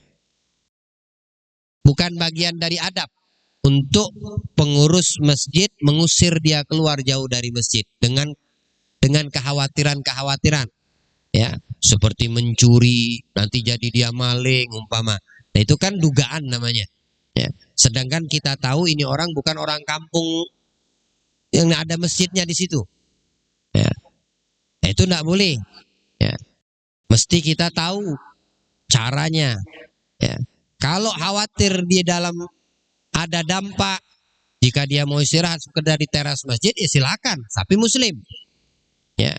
Bukan bagian dari adab untuk pengurus masjid mengusir dia keluar jauh dari masjid dengan kekhawatiran, ya, seperti mencuri, nanti jadi dia maling umpama. Nah, itu kan dugaan namanya. Ya. Sedangkan kita tahu ini orang bukan orang kampung yang ada masjidnya di situ. Ya. Nah, itu tidak boleh. Ya. Mesti kita tahu caranya. Ya. Kalau khawatir di dalam ada dampak, jika dia mau istirahat sekedar di teras masjid, ya silakan. Tapi Muslim. Ya.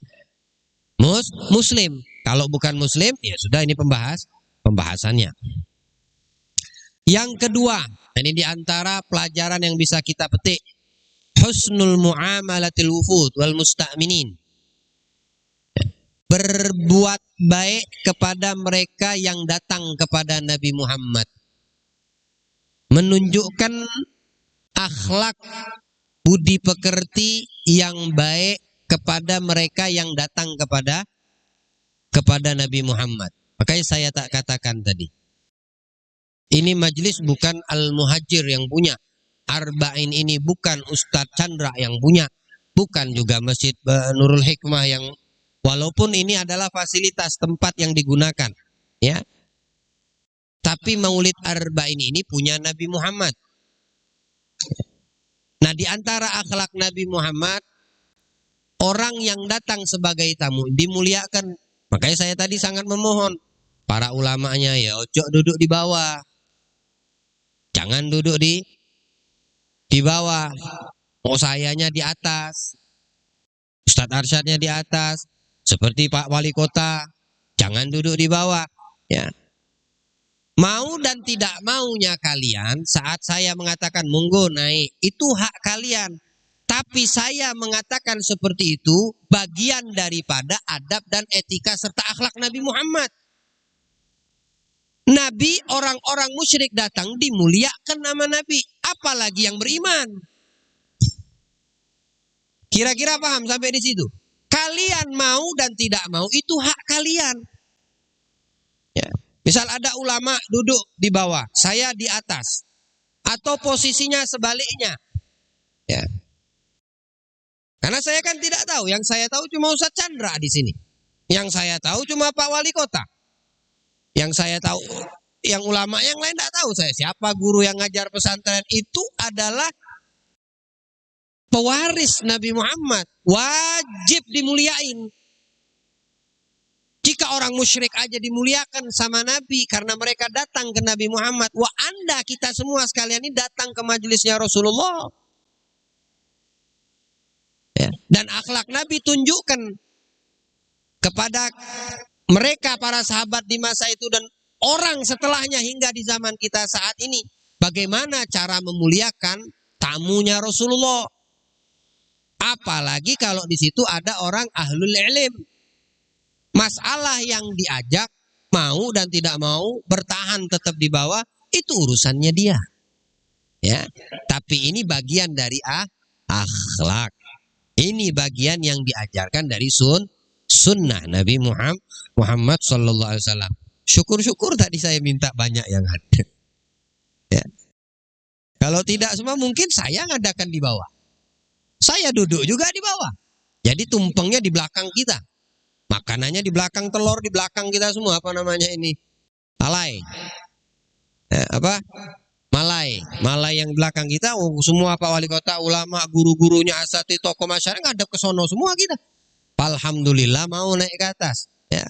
Muslim. Kalau bukan Muslim, ya sudah, ini pembahasannya. Yang kedua, ini diantara pelajaran yang bisa kita petik, husnul muamalatil wufud wal musta'minin. Berbuat baik kepada mereka yang datang kepada Nabi Muhammad. Menunjukkan akhlak budi pekerti yang baik kepada mereka yang datang kepada Nabi Muhammad. Makanya saya tak katakan tadi, ini majelis bukan Al-Muhajir yang punya. Arba'in ini bukan Ustadz Chandra yang punya. Bukan juga Masjid Nurul Hikmah yang, walaupun ini adalah fasilitas tempat yang digunakan, ya. Tapi Maulid Arba'in ini punya Nabi Muhammad. Nah, di antara akhlak Nabi Muhammad, orang yang datang sebagai tamu dimuliakan. Makanya saya tadi sangat memohon para ulamanya, ya, ojo duduk di bawah. Jangan duduk di bawah. Oh, sayanya di atas, Ustadz Arsyadnya di atas, seperti Pak Wali Kota. Jangan duduk di bawah, ya. Mau dan tidak maunya kalian, saat saya mengatakan monggo naik, itu hak kalian. Tapi saya mengatakan seperti itu bagian daripada adab dan etika serta akhlak Nabi Muhammad. Nabi, orang-orang musyrik datang dimuliakan nama Nabi, apalagi yang beriman. Kira-kira paham sampai di situ? Kalian mau dan tidak mau itu hak kalian. Ya. Misal ada ulama duduk di bawah, saya di atas, atau posisinya sebaliknya. Ya. Karena saya kan tidak tahu, yang saya tahu cuma Ustadz Chandra di sini. Yang saya tahu cuma Pak Wali Kota. Yang saya tahu, yang ulama yang lain tidak tahu saya siapa. Guru yang ngajar pesantren itu adalah pewaris Nabi Muhammad, wajib dimuliain. Jika orang musyrik aja dimuliakan sama Nabi karena mereka datang ke Nabi Muhammad, wah Anda kita semua sekalian ini datang ke majelisnya Rasulullah. Ya. Dan akhlak Nabi tunjukkan kepada mereka para sahabat di masa itu dan orang setelahnya hingga di zaman kita saat ini, bagaimana cara memuliakan tamunya Rasulullah. Apalagi kalau di situ ada orang ahlul ilm. Masalah yang diajak mau dan tidak mau bertahan tetap di bawah itu urusannya dia. Ya, tapi ini bagian dari akhlak. Ini bagian yang diajarkan dari sunnah Nabi Muhammad sallallahu alaihi wasallam. Syukur-syukur tadi saya minta banyak yang ada. Ya. Kalau tidak semua mungkin saya ngadakan di bawah. Saya duduk juga di bawah. Jadi tumpengnya di belakang kita. Makanannya di belakang, telur di belakang kita semua. Apa namanya ini? Malai. Apa? Malai. Malai yang di belakang kita. Oh, semua Pak Wali Kota, ulama, guru-gurunya, asatidz, tokoh masyarakat ngadep ke sono semua kita. Alhamdulillah mau naik ke atas. Ya.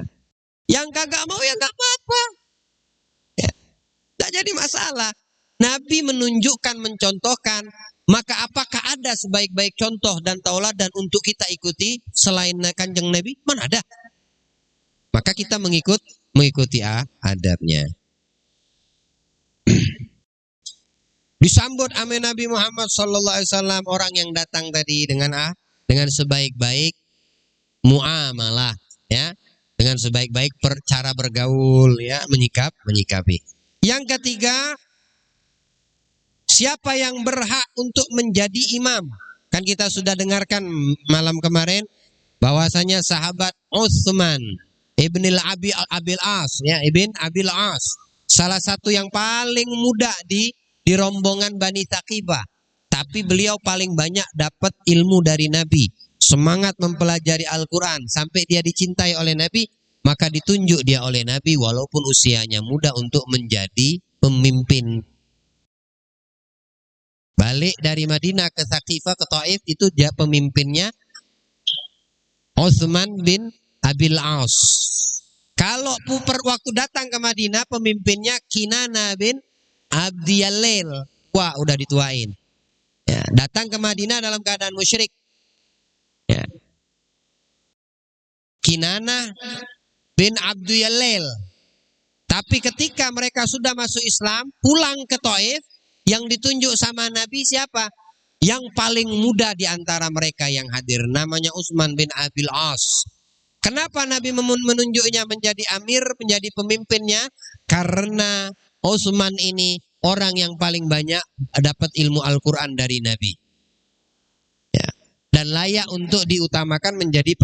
Yang kagak mau ya gak apa-apa. Ya. Gak jadi masalah. Nabi menunjukkan, mencontohkan. Maka apakah ada sebaik-baik contoh dan tauladan untuk kita ikuti selain Kanjeng Nabi? Mana ada? Maka kita mengikuti adabnya. Disambut sama Nabi Muhammad sallallahu alaihi wasallam orang yang datang tadi dengan sebaik-baik muamalah, ya, dengan sebaik-baik cara bergaul, ya, menyikapi. Yang ketiga, siapa yang berhak untuk menjadi imam? Kan kita sudah dengarkan malam kemarin bahwasanya sahabat Utsman ibn Abil As, ya, ibn Abil As, salah satu yang paling muda di rombongan Bani Thaqifah, tapi beliau paling banyak dapat ilmu dari Nabi, semangat mempelajari Al-Quran sampai dia dicintai oleh Nabi, maka ditunjuk dia oleh Nabi walaupun usianya muda untuk menjadi pemimpin. Balik dari Madinah ke Thaqifah ke Taif itu dia pemimpinnya Utsman bin Abil As. Kalau waktu datang ke Madinah pemimpinnya Kinana bin Abdiyalil. Wah, udah dituain. Ya, datang ke Madinah dalam keadaan musyrik. Ya. Kinana bin Abdiyalil. Tapi ketika mereka sudah masuk Islam, pulang ke Taif, yang ditunjuk sama Nabi siapa? Yang paling muda di antara mereka yang hadir. Namanya Utsman bin Abil As. Kenapa Nabi menunjuknya menjadi amir, menjadi pemimpinnya? Karena Utsman ini orang yang paling banyak dapat ilmu Al-Quran dari Nabi. Ya. Dan layak untuk diutamakan menjadi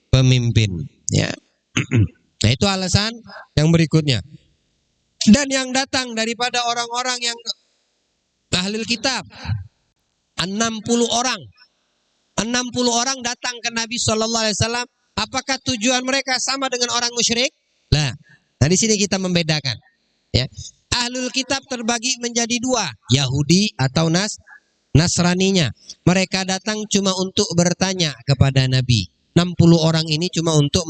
pemimpin. Ya. Nah, itu alasan yang berikutnya. Dan yang datang daripada orang-orang yang Ahlul Kitab 60 orang. 60 orang datang ke Nabi sallallahu alaihi wasallam. Apakah tujuan mereka sama dengan orang musyrik? Nah, di sini kita membedakan. Ya. Ahlul Kitab terbagi menjadi dua, Yahudi atau Nasraninya. Mereka datang cuma untuk bertanya kepada Nabi. 60 orang ini cuma untuk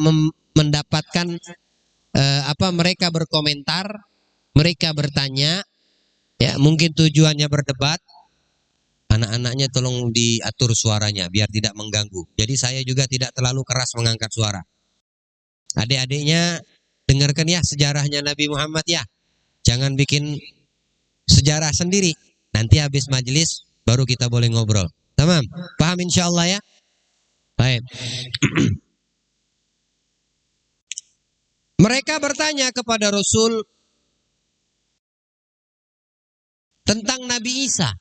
mendapatkan mereka berkomentar, mereka bertanya. Ya, mungkin tujuannya berdebat. Anak-anaknya tolong diatur suaranya biar tidak mengganggu. Jadi saya juga tidak terlalu keras mengangkat suara. Adik-adiknya dengarkan ya sejarahnya Nabi Muhammad ya. Jangan bikin sejarah sendiri. Nanti habis majelis baru kita boleh ngobrol. Tamam? Paham insyaallah ya? Baik. Mereka bertanya kepada Rasul tentang Nabi Isa.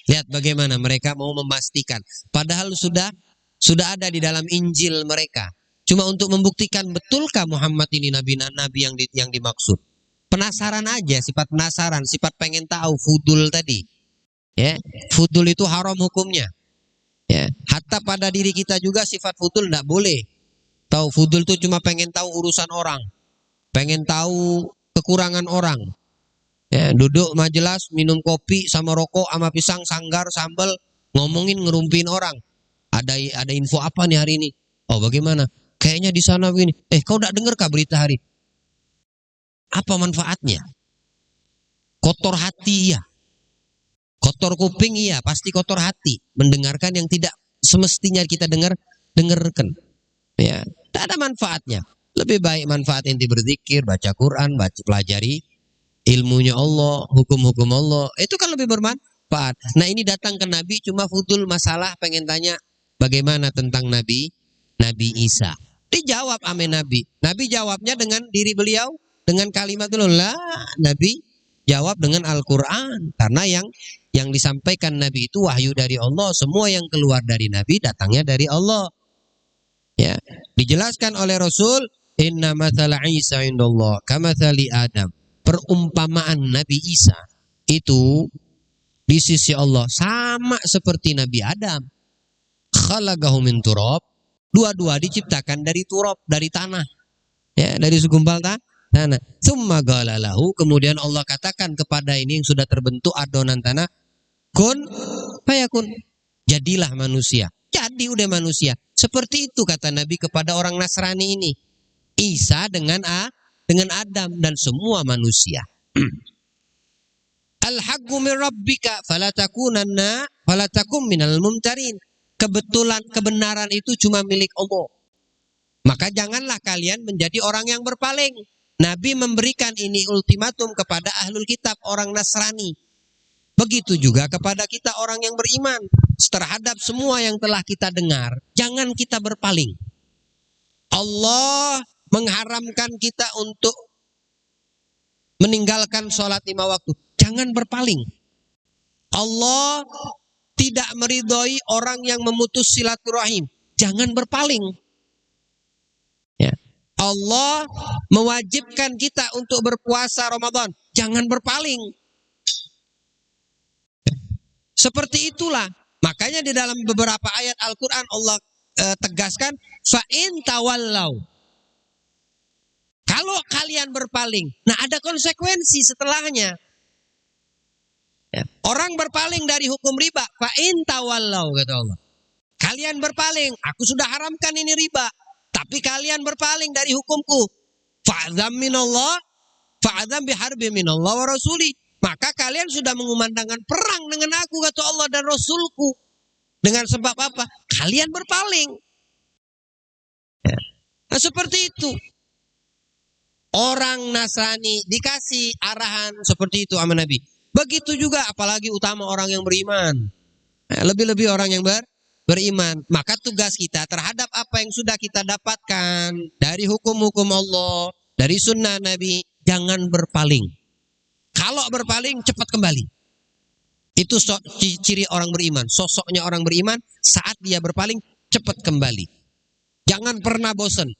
Lihat bagaimana mereka mau memastikan. Padahal sudah ada di dalam Injil mereka. Cuma untuk membuktikan betulkah Muhammad ini nabi yang dimaksud. Penasaran aja, sifat penasaran, sifat pengen tahu, fudul tadi. Ya, fudul itu haram hukumnya. Ya, hatta pada diri kita juga sifat fudul enggak boleh. Tahu fudul itu cuma pengen tahu urusan orang. Pengen tahu kekurangan orang. Ya, duduk majelis, minum kopi sama rokok sama pisang, sanggar, sambal, ngomongin ngerumpiin orang. Ada info apa nih hari ini? Oh, bagaimana? Kayaknya di sana begini. Kau tidak dengarkah berita hari? Apa manfaatnya? Kotor hati iya. Kotor kuping iya, pasti kotor hati. Mendengarkan yang tidak semestinya kita dengarkan. Ya, tidak ada manfaatnya. Lebih baik manfaat ente berzikir, baca Quran, pelajari ilmunya Allah, hukum-hukum Allah. Itu kan lebih bermanfaat. Nah, ini datang ke Nabi cuma fudul masalah pengen tanya bagaimana tentang Nabi Isa. Dijawab ame Nabi. Nabi jawabnya dengan diri beliau dengan kalimat dulu lah. Nabi jawab dengan Al-Quran karena yang disampaikan Nabi itu wahyu dari Allah. Semua yang keluar dari Nabi datangnya dari Allah. Ya, dijelaskan oleh Rasul, inna mathala Isa indallah kamathali Adam. Perumpamaan Nabi Isa itu di sisi Allah sama seperti Nabi Adam. Khalaqahu min turab. Dua-dua diciptakan dari turab, dari tanah. Ya, dari segumpal tanah. Tsumma qala lahu, kemudian Allah katakan kepada ini yang sudah terbentuk adonan tanah, kun fayakun. Jadilah manusia. Jadi udah manusia. Seperti itu kata Nabi kepada orang Nasrani ini. Isa dengan Adam dan semua manusia. Al-haqqu min rabbika fala takum minal mumtarin. Kebenaran itu cuma milik Allah. Maka janganlah kalian menjadi orang yang berpaling. Nabi memberikan ini ultimatum kepada ahlul kitab, orang Nasrani. Begitu juga kepada kita orang yang beriman. Terhadap semua yang telah kita dengar, jangan kita berpaling. Allah mengharamkan kita untuk meninggalkan sholat 5 waktu. Jangan berpaling. Allah tidak meridhoi orang yang memutus silaturahim. Jangan berpaling. Ya. Allah mewajibkan kita untuk berpuasa Ramadan. Jangan berpaling. Seperti itulah. Makanya di dalam beberapa ayat Al-Quran Allah tegaskan, fa'in tawallau. Kalau kalian berpaling, nah ada konsekuensi setelahnya. Ya. Orang berpaling dari hukum riba, fa'in tawallau kata Allah. Kalian berpaling, aku sudah haramkan ini riba, tapi kalian berpaling dari hukumku. Fa'adzam minallah, fa'adzam biharbi minallah wa rasuli. Maka kalian sudah mengumandangkan perang dengan aku kata Allah dan Rasulku. Dengan sebab apa? Kalian berpaling. Ya. Nah, seperti itu. Orang Nasrani dikasih arahan seperti itu sama Nabi. Begitu juga apalagi utama orang yang beriman. Nah, lebih-lebih orang yang beriman. Maka tugas kita terhadap apa yang sudah kita dapatkan dari hukum-hukum Allah, dari sunnah Nabi, jangan berpaling. Kalau berpaling cepat kembali. Itu ciri orang beriman. Sosoknya orang beriman saat dia berpaling cepat kembali. Jangan pernah bosan.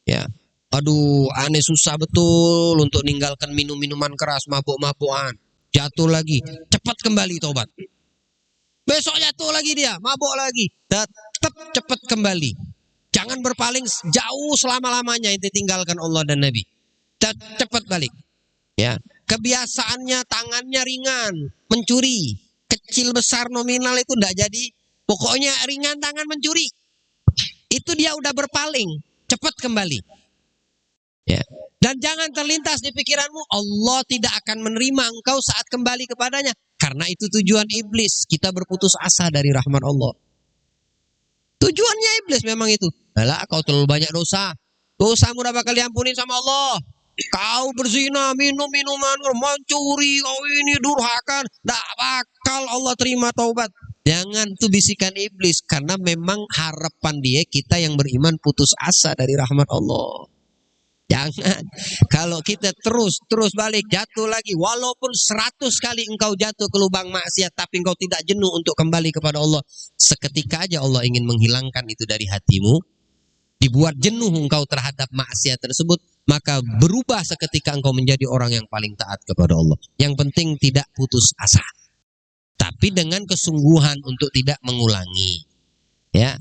Ya. Aduh, aneh susah betul untuk ninggalkan minum-minuman keras, mabuk-mabukan. Jatuh lagi, cepat kembali tobat. Besok jatuh lagi dia, mabuk lagi. Tetap cepat kembali. Jangan berpaling jauh selama-lamanya itu tinggalkan Allah dan Nabi. Cepat balik. Ya, kebiasaannya tangannya ringan, mencuri, kecil besar nominal itu enggak jadi. Pokoknya ringan tangan mencuri. Itu dia udah berpaling, cepat kembali. Ya. Dan jangan terlintas di pikiranmu Allah tidak akan menerima engkau saat kembali kepadanya. Karena itu tujuan iblis, kita berputus asa dari rahmat Allah. Tujuannya iblis memang itu. Alah, kau terlalu banyak dosa. Dosamu udah bakal diampuni sama Allah. Kau berzina, minum minuman, mencuri, kau ini durhaka, tak bakal Allah terima taubat. Jangan tuh bisikan iblis, karena memang harapan dia kita yang beriman putus asa dari rahmat Allah. Jangan. Kalau kita terus balik jatuh lagi, walaupun 100 kali engkau jatuh ke lubang maksiat, tapi engkau tidak jenuh untuk kembali kepada Allah, seketika aja Allah ingin menghilangkan itu dari hatimu. Dibuat jenuh engkau terhadap maksiat tersebut, maka berubah seketika engkau menjadi orang yang paling taat kepada Allah. Yang penting tidak putus asa, tapi dengan kesungguhan untuk tidak mengulangi. Ya,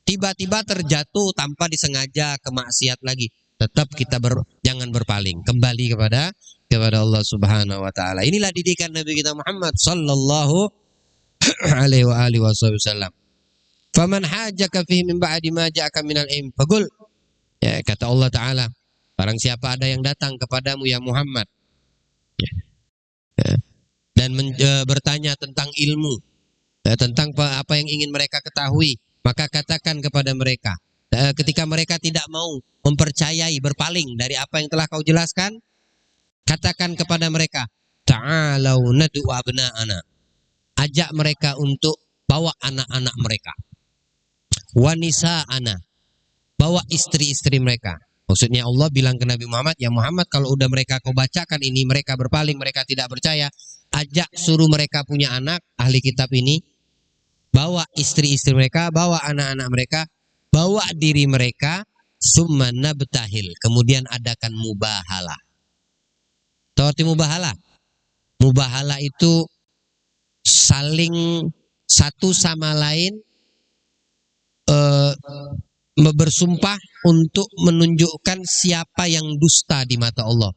tiba-tiba terjatuh tanpa disengaja ke maksiat lagi, tetap kita jangan berpaling, kembali kepada Allah Subhanahu wa taala. Inilah didikan Nabi kita Muhammad sallallahu alaihi wasallam. Faman hajaka fihi min ba'di ma ja'aka minal ilm faqul Ya, kata Allah Ta'ala, barang siapa ada yang datang kepadamu ya Muhammad, ya, dan bertanya tentang ilmu, ya, tentang apa yang ingin mereka ketahui, maka katakan kepada mereka, ketika mereka tidak mau mempercayai, berpaling dari apa yang telah kau jelaskan, katakan kepada mereka, ta'alau nad'u abna'ana, ajak mereka untuk bawa anak-anak mereka, wanisa'ana, bawa istri-istri mereka. Maksudnya Allah bilang ke Nabi Muhammad, ya Muhammad, kalau udah mereka kau bacakan ini, mereka berpaling, mereka tidak percaya, ajak suruh mereka punya anak, ahli kitab ini, bawa istri-istri mereka, bawa anak-anak mereka, bawa diri mereka, summa nabtahil, kemudian adakan mubahalah. Tahu arti mubahalah? Mubahalah itu saling satu sama lain bersumpah untuk menunjukkan siapa yang dusta di mata Allah.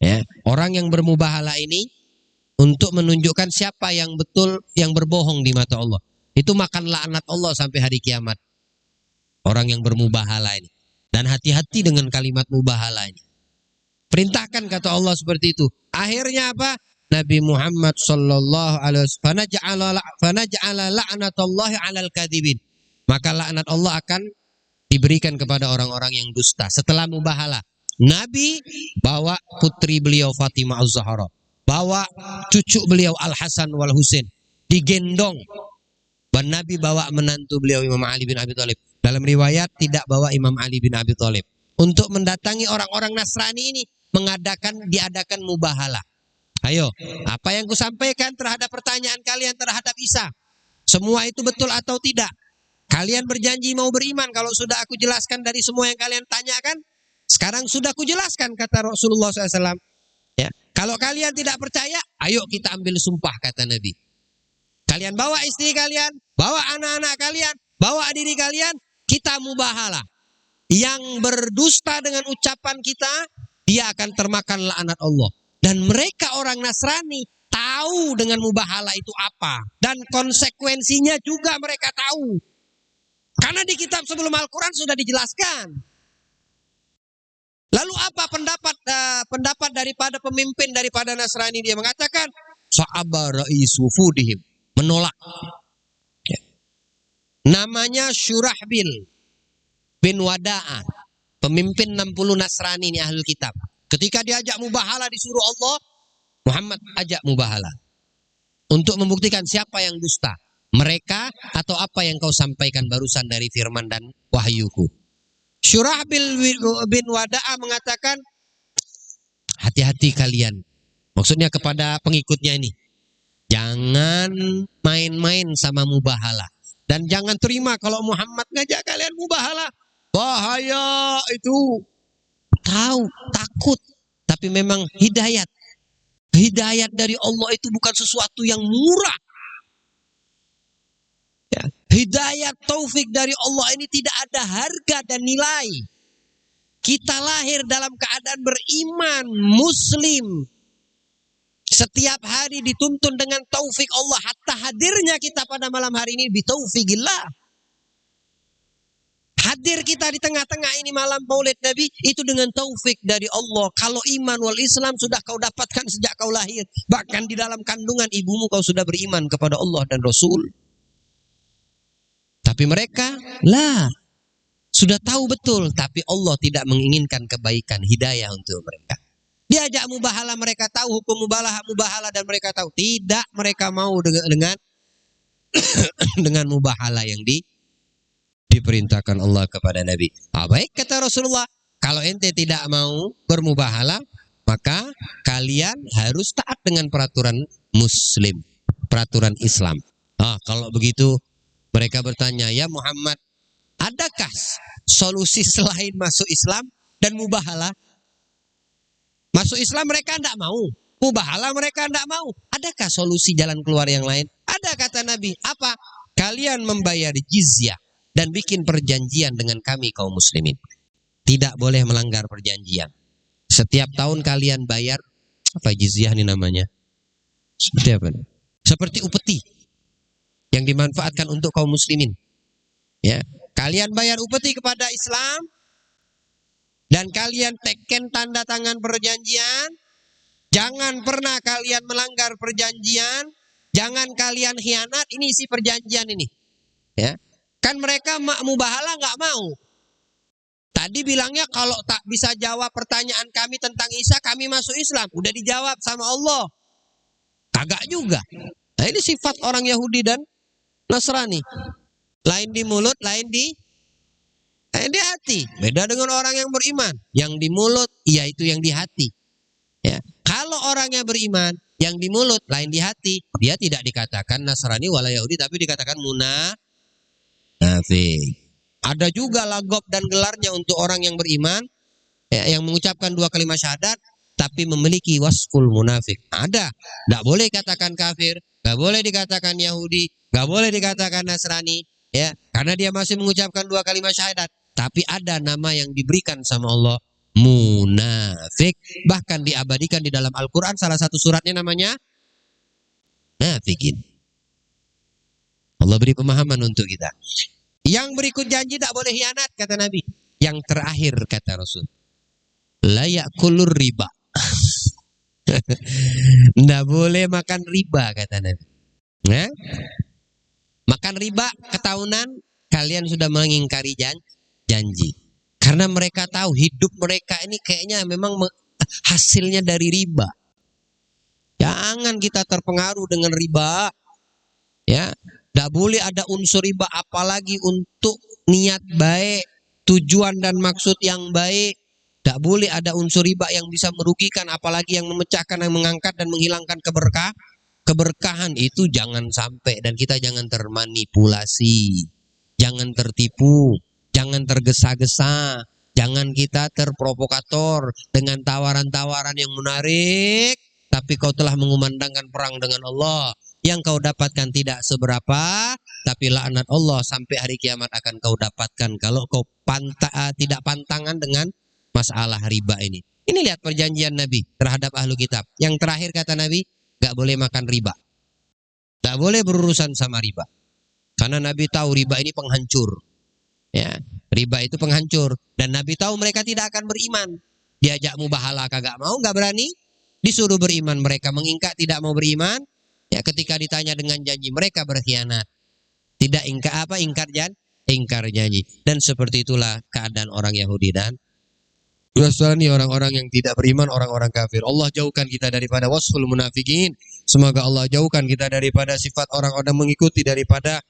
Ya, orang yang bermubahalah ini untuk menunjukkan siapa yang betul, yang berbohong di mata Allah. Itu makan laknat Allah sampai hari kiamat. Orang yang bermubahalah ini. Dan hati-hati dengan kalimat mubahalah ini. Perintahkan kata Allah seperti itu. Akhirnya apa? Nabi Muhammad sallallahu alaihi wasallam fanaj'ala la'natallahi 'alal kadhibin. Maka laknat Allah akan diberikan kepada orang-orang yang dusta. Setelah mubahalah, Nabi bawa putri beliau Fatimah Az-Zahra, bawa cucu beliau Al-Hasan wal Husain, digendong. Dan Nabi bawa menantu beliau Imam Ali bin Abi Thalib. Dalam riwayat tidak bawa Imam Ali bin Abi Thalib. Untuk mendatangi orang-orang Nasrani ini, diadakan mubahalah. Ayo, apa yang kusampaikan terhadap pertanyaan kalian terhadap Isa, semua itu betul atau tidak? Kalian berjanji mau beriman kalau sudah aku jelaskan dari semua yang kalian tanyakan. Sekarang sudah aku jelaskan, kata Rasulullah SAW. Ya, kalau kalian tidak percaya, ayo kita ambil sumpah, kata Nabi. Kalian bawa istri kalian, bawa anak-anak kalian, bawa diri kalian, kita mubahalah. Yang berdusta dengan ucapan kita, dia akan termakan laknat Allah. Dan mereka orang Nasrani tahu dengan mubahalah itu apa. Dan konsekuensinya juga mereka tahu. Karena di kitab sebelum Al-Quran sudah dijelaskan. Lalu apa pendapat daripada pemimpin daripada Nasrani? Dia mengatakan, sa'aba ra'isu fudihim, menolak. Ya. Namanya Syurahbil bin Wada'ah, pemimpin 60 Nasrani ini ahlul kitab. Ketika diajak mubahalah disuruh Allah, Muhammad ajak mubahalah. Untuk membuktikan siapa yang dusta, mereka atau apa yang kau sampaikan barusan dari firman dan wahyuku. Syurahbil bin Wada'ah mengatakan, hati-hati kalian. Maksudnya kepada pengikutnya ini. Jangan main-main sama mubahalah. Dan jangan terima kalau Muhammad ngajak kalian mubahalah. Bahaya itu. Tahu, takut. Tapi memang hidayat. Hidayat dari Allah itu bukan sesuatu yang murah. Ya. Hidayat taufik dari Allah ini tidak ada harga dan nilai. Kita lahir dalam keadaan beriman, muslim. Setiap hari dituntun dengan taufik Allah. Hatta hadirnya kita pada malam hari ini bitaufikillah. Hadir kita di tengah-tengah ini malam Maulid Nabi itu dengan taufik dari Allah. Kalau iman wal Islam sudah kau dapatkan sejak kau lahir. Bahkan di dalam kandungan ibumu kau sudah beriman kepada Allah dan Rasul. Tapi mereka sudah tahu betul, tapi Allah tidak menginginkan kebaikan, hidayah untuk mereka. Diajak mubahalah, mereka tahu hukum mubahalah dan mereka tahu. Tidak, mereka mau dengan dengan mubahalah yang diperintahkan Allah kepada Nabi. Baik, kata Rasulullah, kalau ente tidak mau bermubahalah, maka kalian harus taat dengan peraturan Muslim, peraturan Islam. Kalau begitu mereka bertanya, ya Muhammad, adakah solusi selain masuk Islam dan mubahalah? Masuk Islam mereka tidak mau, mubahalah mereka tidak mau. Adakah solusi jalan keluar yang lain? Ada, kata Nabi. Apa? Kalian membayar jizyah dan bikin perjanjian dengan kami kaum muslimin. Tidak boleh melanggar perjanjian. Setiap tahun kalian bayar, apa jizyah ini namanya? Seperti apa? Seperti upeti yang dimanfaatkan untuk kaum muslimin. Ya, kalian bayar upeti kepada Islam Dan kalian teken tanda tangan perjanjian. Jangan pernah kalian melanggar perjanjian. Jangan kalian khianat. Ini isi perjanjian ini. Ya, kan mereka mubahalah nggak mau. Tadi bilangnya kalau tak bisa jawab pertanyaan kami tentang Isa, kami masuk Islam. Udah dijawab sama Allah. Kagak juga. Nah, ini sifat orang Yahudi dan Nasrani. Lain di mulut, lain di hati. Beda dengan orang yang beriman. Yang di mulut, yaitu yang di hati. Ya. Kalau orangnya beriman, yang di mulut, lain di hati, dia tidak dikatakan Nasrani wala Yahudi, tapi dikatakan munafik. Ada juga lagop dan gelarnya untuk orang yang beriman, ya, yang mengucapkan 2 kalimat syahadat, tapi memiliki wasful munafik. Ada. Tidak boleh katakan kafir, tidak boleh dikatakan Yahudi, tidak boleh dikatakan Nasrani, ya, karena dia masih mengucapkan 2 kalimat syahadat. Tapi ada nama yang diberikan sama Allah, munafik. Bahkan diabadikan di dalam Al-Quran, salah satu suratnya namanya munafikin. Allah beri pemahaman untuk kita. Yang berikut janji tak boleh khianat, kata Nabi. Yang terakhir kata Rasul, la ya'kulur riba. Tidak boleh makan riba, kata Nabi. Nah, makan riba ketahunan kalian sudah mengingkari janji. Karena mereka tahu hidup mereka ini kayaknya memang hasilnya dari riba. Jangan kita terpengaruh dengan riba. Ya, tidak boleh ada unsur riba, apalagi untuk niat baik, tujuan dan maksud yang baik. Tidak boleh ada unsur riba yang bisa merugikan, apalagi yang memecahkan, yang mengangkat dan menghilangkan keberkahan. Itu jangan sampai, dan kita jangan termanipulasi, jangan tertipu, jangan tergesa-gesa, jangan kita terprovokator dengan tawaran-tawaran yang menarik, tapi kau telah mengumandangkan perang dengan Allah. Yang kau dapatkan tidak seberapa, tapi laknat Allah sampai hari kiamat akan kau dapatkan kalau kau tidak pantangan dengan masalah riba ini. Ini lihat perjanjian Nabi terhadap ahlu kitab. Yang terakhir kata Nabi, gak boleh makan riba, gak boleh berurusan sama riba. Karena Nabi tahu riba ini penghancur. Ya, riba itu penghancur. Dan Nabi tahu mereka tidak akan beriman. Diajak mubahalah kagak mau, gak berani. Disuruh beriman, mereka mengingkar, tidak mau beriman. Ya, ketika ditanya dengan janji, mereka berkhianat. Tidak ingkar janji. Dan seperti itulah keadaan orang Yahudi dan Nasrani, orang-orang yang tidak beriman, orang-orang kafir. Allah jauhkan kita daripada wasful munafikin. Semoga Allah jauhkan kita daripada sifat orang-orang mengikuti, daripada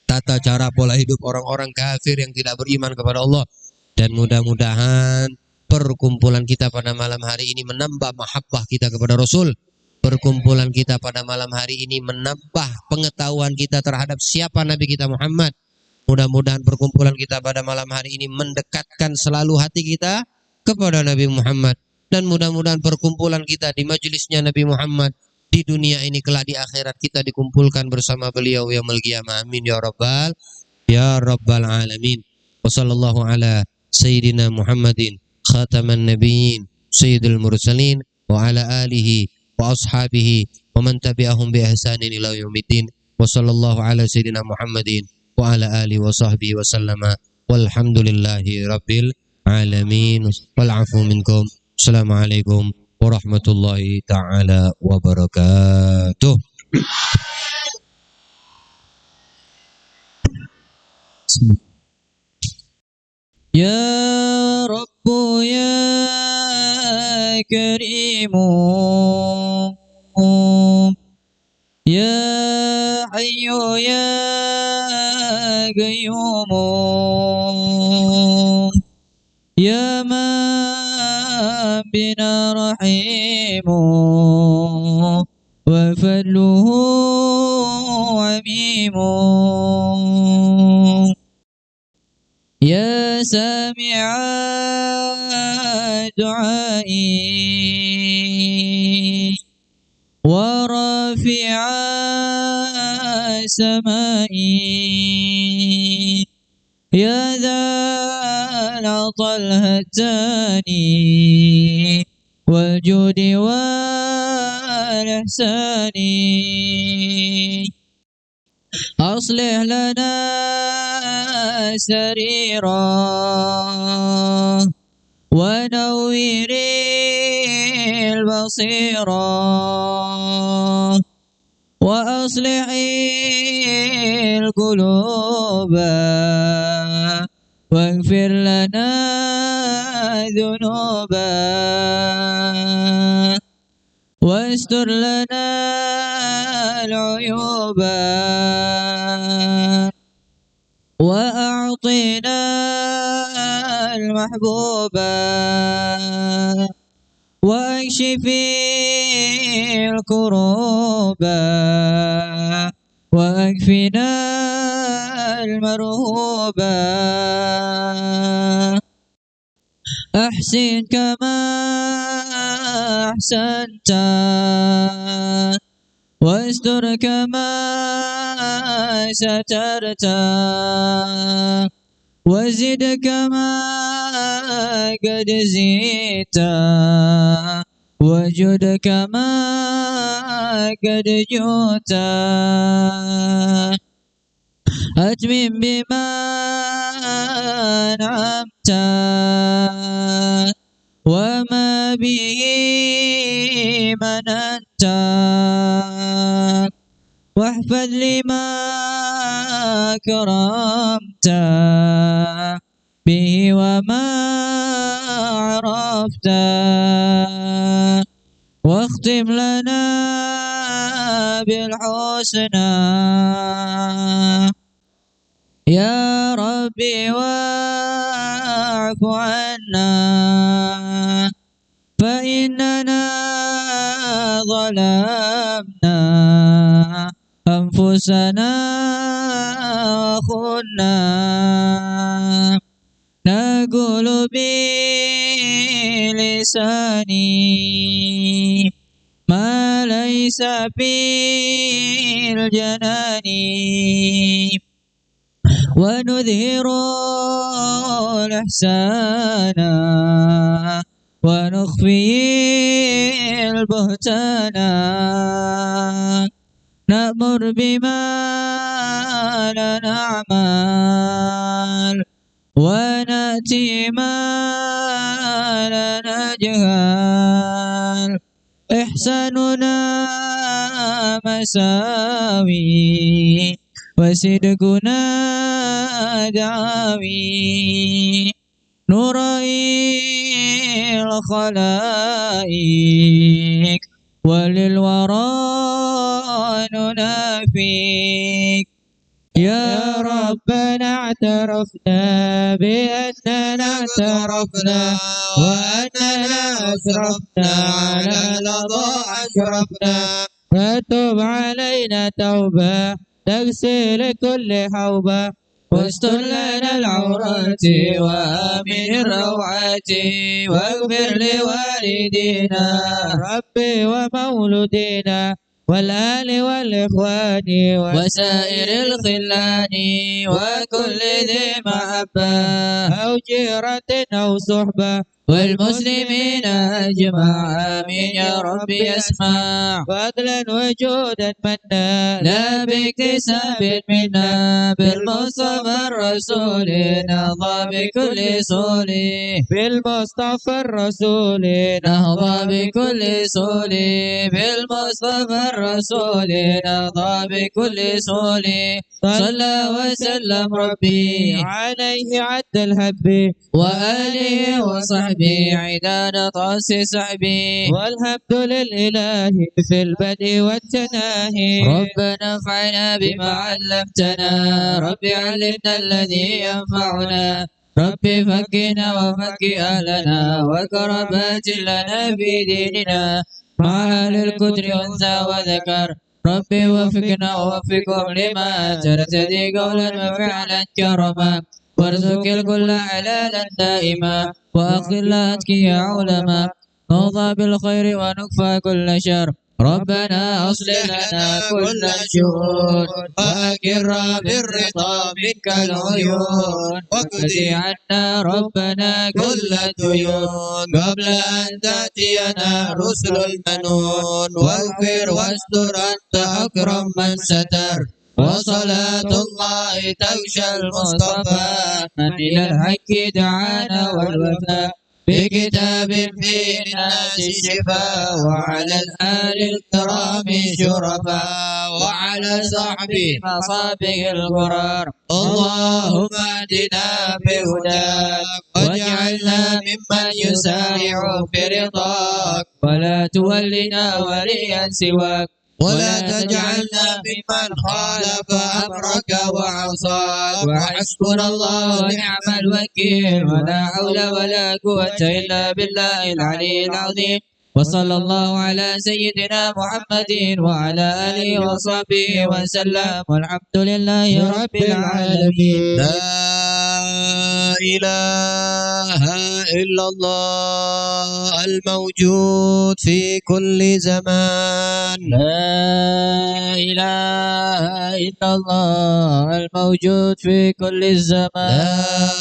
tata cara pola hidup orang-orang kafir yang tidak beriman kepada Allah. Dan mudah-mudahan perkumpulan kita pada malam hari ini menambah mahabbah kita kepada Rasul. Perkumpulan kita pada malam hari ini menambah pengetahuan kita terhadap siapa Nabi kita Muhammad. Mudah-mudahan perkumpulan kita pada malam hari ini mendekatkan selalu hati kita kepada Nabi Muhammad. Dan mudah-mudahan perkumpulan kita di majelisnya Nabi Muhammad di dunia ini kelak di akhirat kita dikumpulkan bersama beliau yaumul qiyamah. Amin ya rabbal alamin. Wa sallallahu ala sayyidina Muhammadin khataman nabiyyin sayyidil mursalin wa ala alihi wa ashabihi wa man tabi'ahum bi ihsanin ila yaumiddin. Wa sallallahu ala sayyidina Muhammadin wa ala alihi wa sahbihi wa sallama walhamdulillahi rabbil alamin. Wal afu minkum. Assalamualaikum warahmatullahi taala wabarakatuh. Ya Rabbu ya Karimu, Ya Hayyu ya Qayyumu, Ya Man bina rahimu, wa fadluhu amimu. يا سامع دعائي ورافع سمائي يا ذا العطا الهتاني والجود والإحسان أصلح لنا سريرا ونور البصيرة وأصلح القلوب واغفر لنا ذنوبا واستر لنا العيوب وأعطنا المحبوب واكشف الكروب واكفنا المرهوب أحسن كما أحسنت واستر كما سترت وزد كما قد زدت وجد كما قد جئت أتمم بما أنعمت وما به مننت واحفظ لما كرمت به وما عرفت واختم لنا بالحسنى يا ربي واعف عنا فإننا ظلمنا أنفسنا وخنا نقول بلساني ما ليس في الجنان ونظهر الإحسان ونخفي البهتان نأمر بما لا نعمل ونأتي ما لا نجهل إحساننا مساوي وصدقنا دعاوي نرائي الخلائق وللورى ننافيك يا ربنا اعترفنا بأننا اعترفنا وأننا أسرفنا على لظى أشرفنا فتب علينا توبة تغسل كل حوبة واستر لنا العورات وآمن الروعات واغفر لوالدينا ربي ومولودينا والآل والإخوان وسائر الخلان وكل ذي محبة أو جيرة أو صحبة والمسلمين أجمع آمين يا رب اسمع فضلا وجودا منا لا باكتساب منا بالمصطفى الرسول نهضى بكل سول بالمصطفى الرسول نهضى بكل سول بالمصطفى الرسول نهضى بكل سول صلى وسلم ربي عليه عد الهب وآله وصحبه عداد طاس سحبي والحمد لله في البدء والتناهي ربنا انفعنا بما علمتنا رب علمنا الذي ينفعنا رب فكنا وفك أهلنا وكربات لنا في ديننا مع أهل الكتر أنثى وذكر ربي وفقنا ووفقهم لما ترتدي قولا وفعلا كرما وارزق الكل حلالا دائما وأخذ لا أتكي علما نوضى بالخير ونكفى كل شر ربنا أصلح لنا كل الشؤون وأكر بالرضا منك العيون واقضي عنا ربنا كل الديون قبل أن تأتينا رسل المنون واغفر واستر أنت أكرم من ستر وصلاة الله تغشى المصطفى من إلى الحق دعانا والوفاء بكتاب فيه للناس شفاء وعلى الآل الكرام شرفاء وعلى صحبه مصابه الغرار اللهم اهدنا بهداك واجعلنا ممن يسارع في رضاك ولا تولنا وليا سواك ولا تجعلنا ممن خالف أمرك وعصاك وحسبنا الله ونعم الوكيل ولا حول ولا قوة إلا بالله العلي العظيم وصلى الله على سيدنا محمد وعلى آله وصحبه وسلم والحمد لله رب العالمين لا إله إلا الله الموجود في كل زمان لا إله إلا الله الموجود في كل الزمان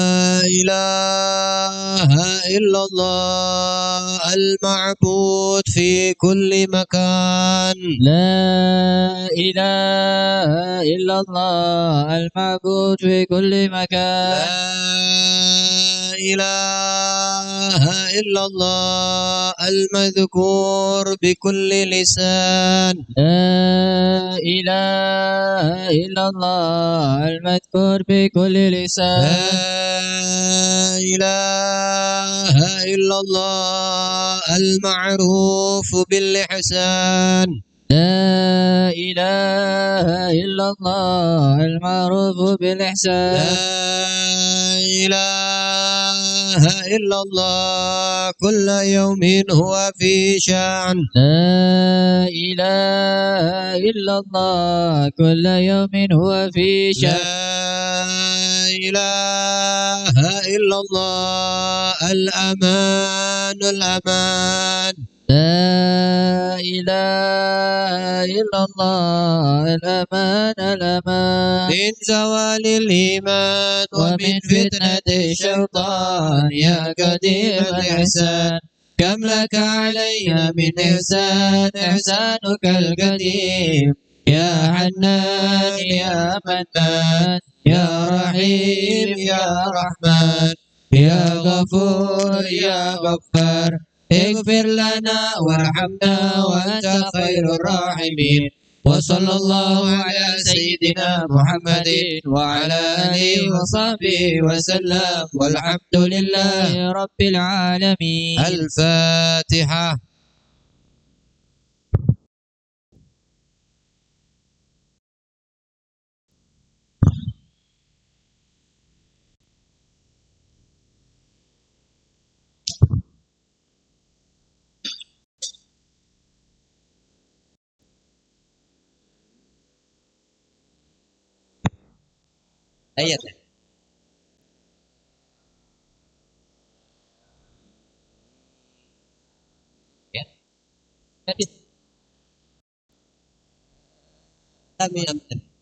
لا إله إلا الله المعبود في كل مكان لا إله إلا الله المعبود في كل مكان لا إله إلا الله المذكور بكل لسان لا إله إلا الله المذكور بكل لسان لا إله إلا الله المعروف بالإحسان لا إله إلا الله المعروف بالإحسان لا إله إلا الله كل يوم هو في شأن لا إله إلا الله كل يوم هو في لا شأن إله إلا الله الأمان الأمان لا إله إلا الله الأمان الأمان من زوال الإيمان ومن فتنة الشيطان يا قديم الإحسان كم لك علي من إحسان إحسانك القديم يا حنان يا منان يا رحيم يا رحمن يا غفور يا غفار اغفر لنا وارحمنا وأنت خير الراحمين وصلى الله على سيدنا محمد وعلى آله وصحبه وسلم والحمد لله رب العالمين الفاتحة ayat ya. Amin.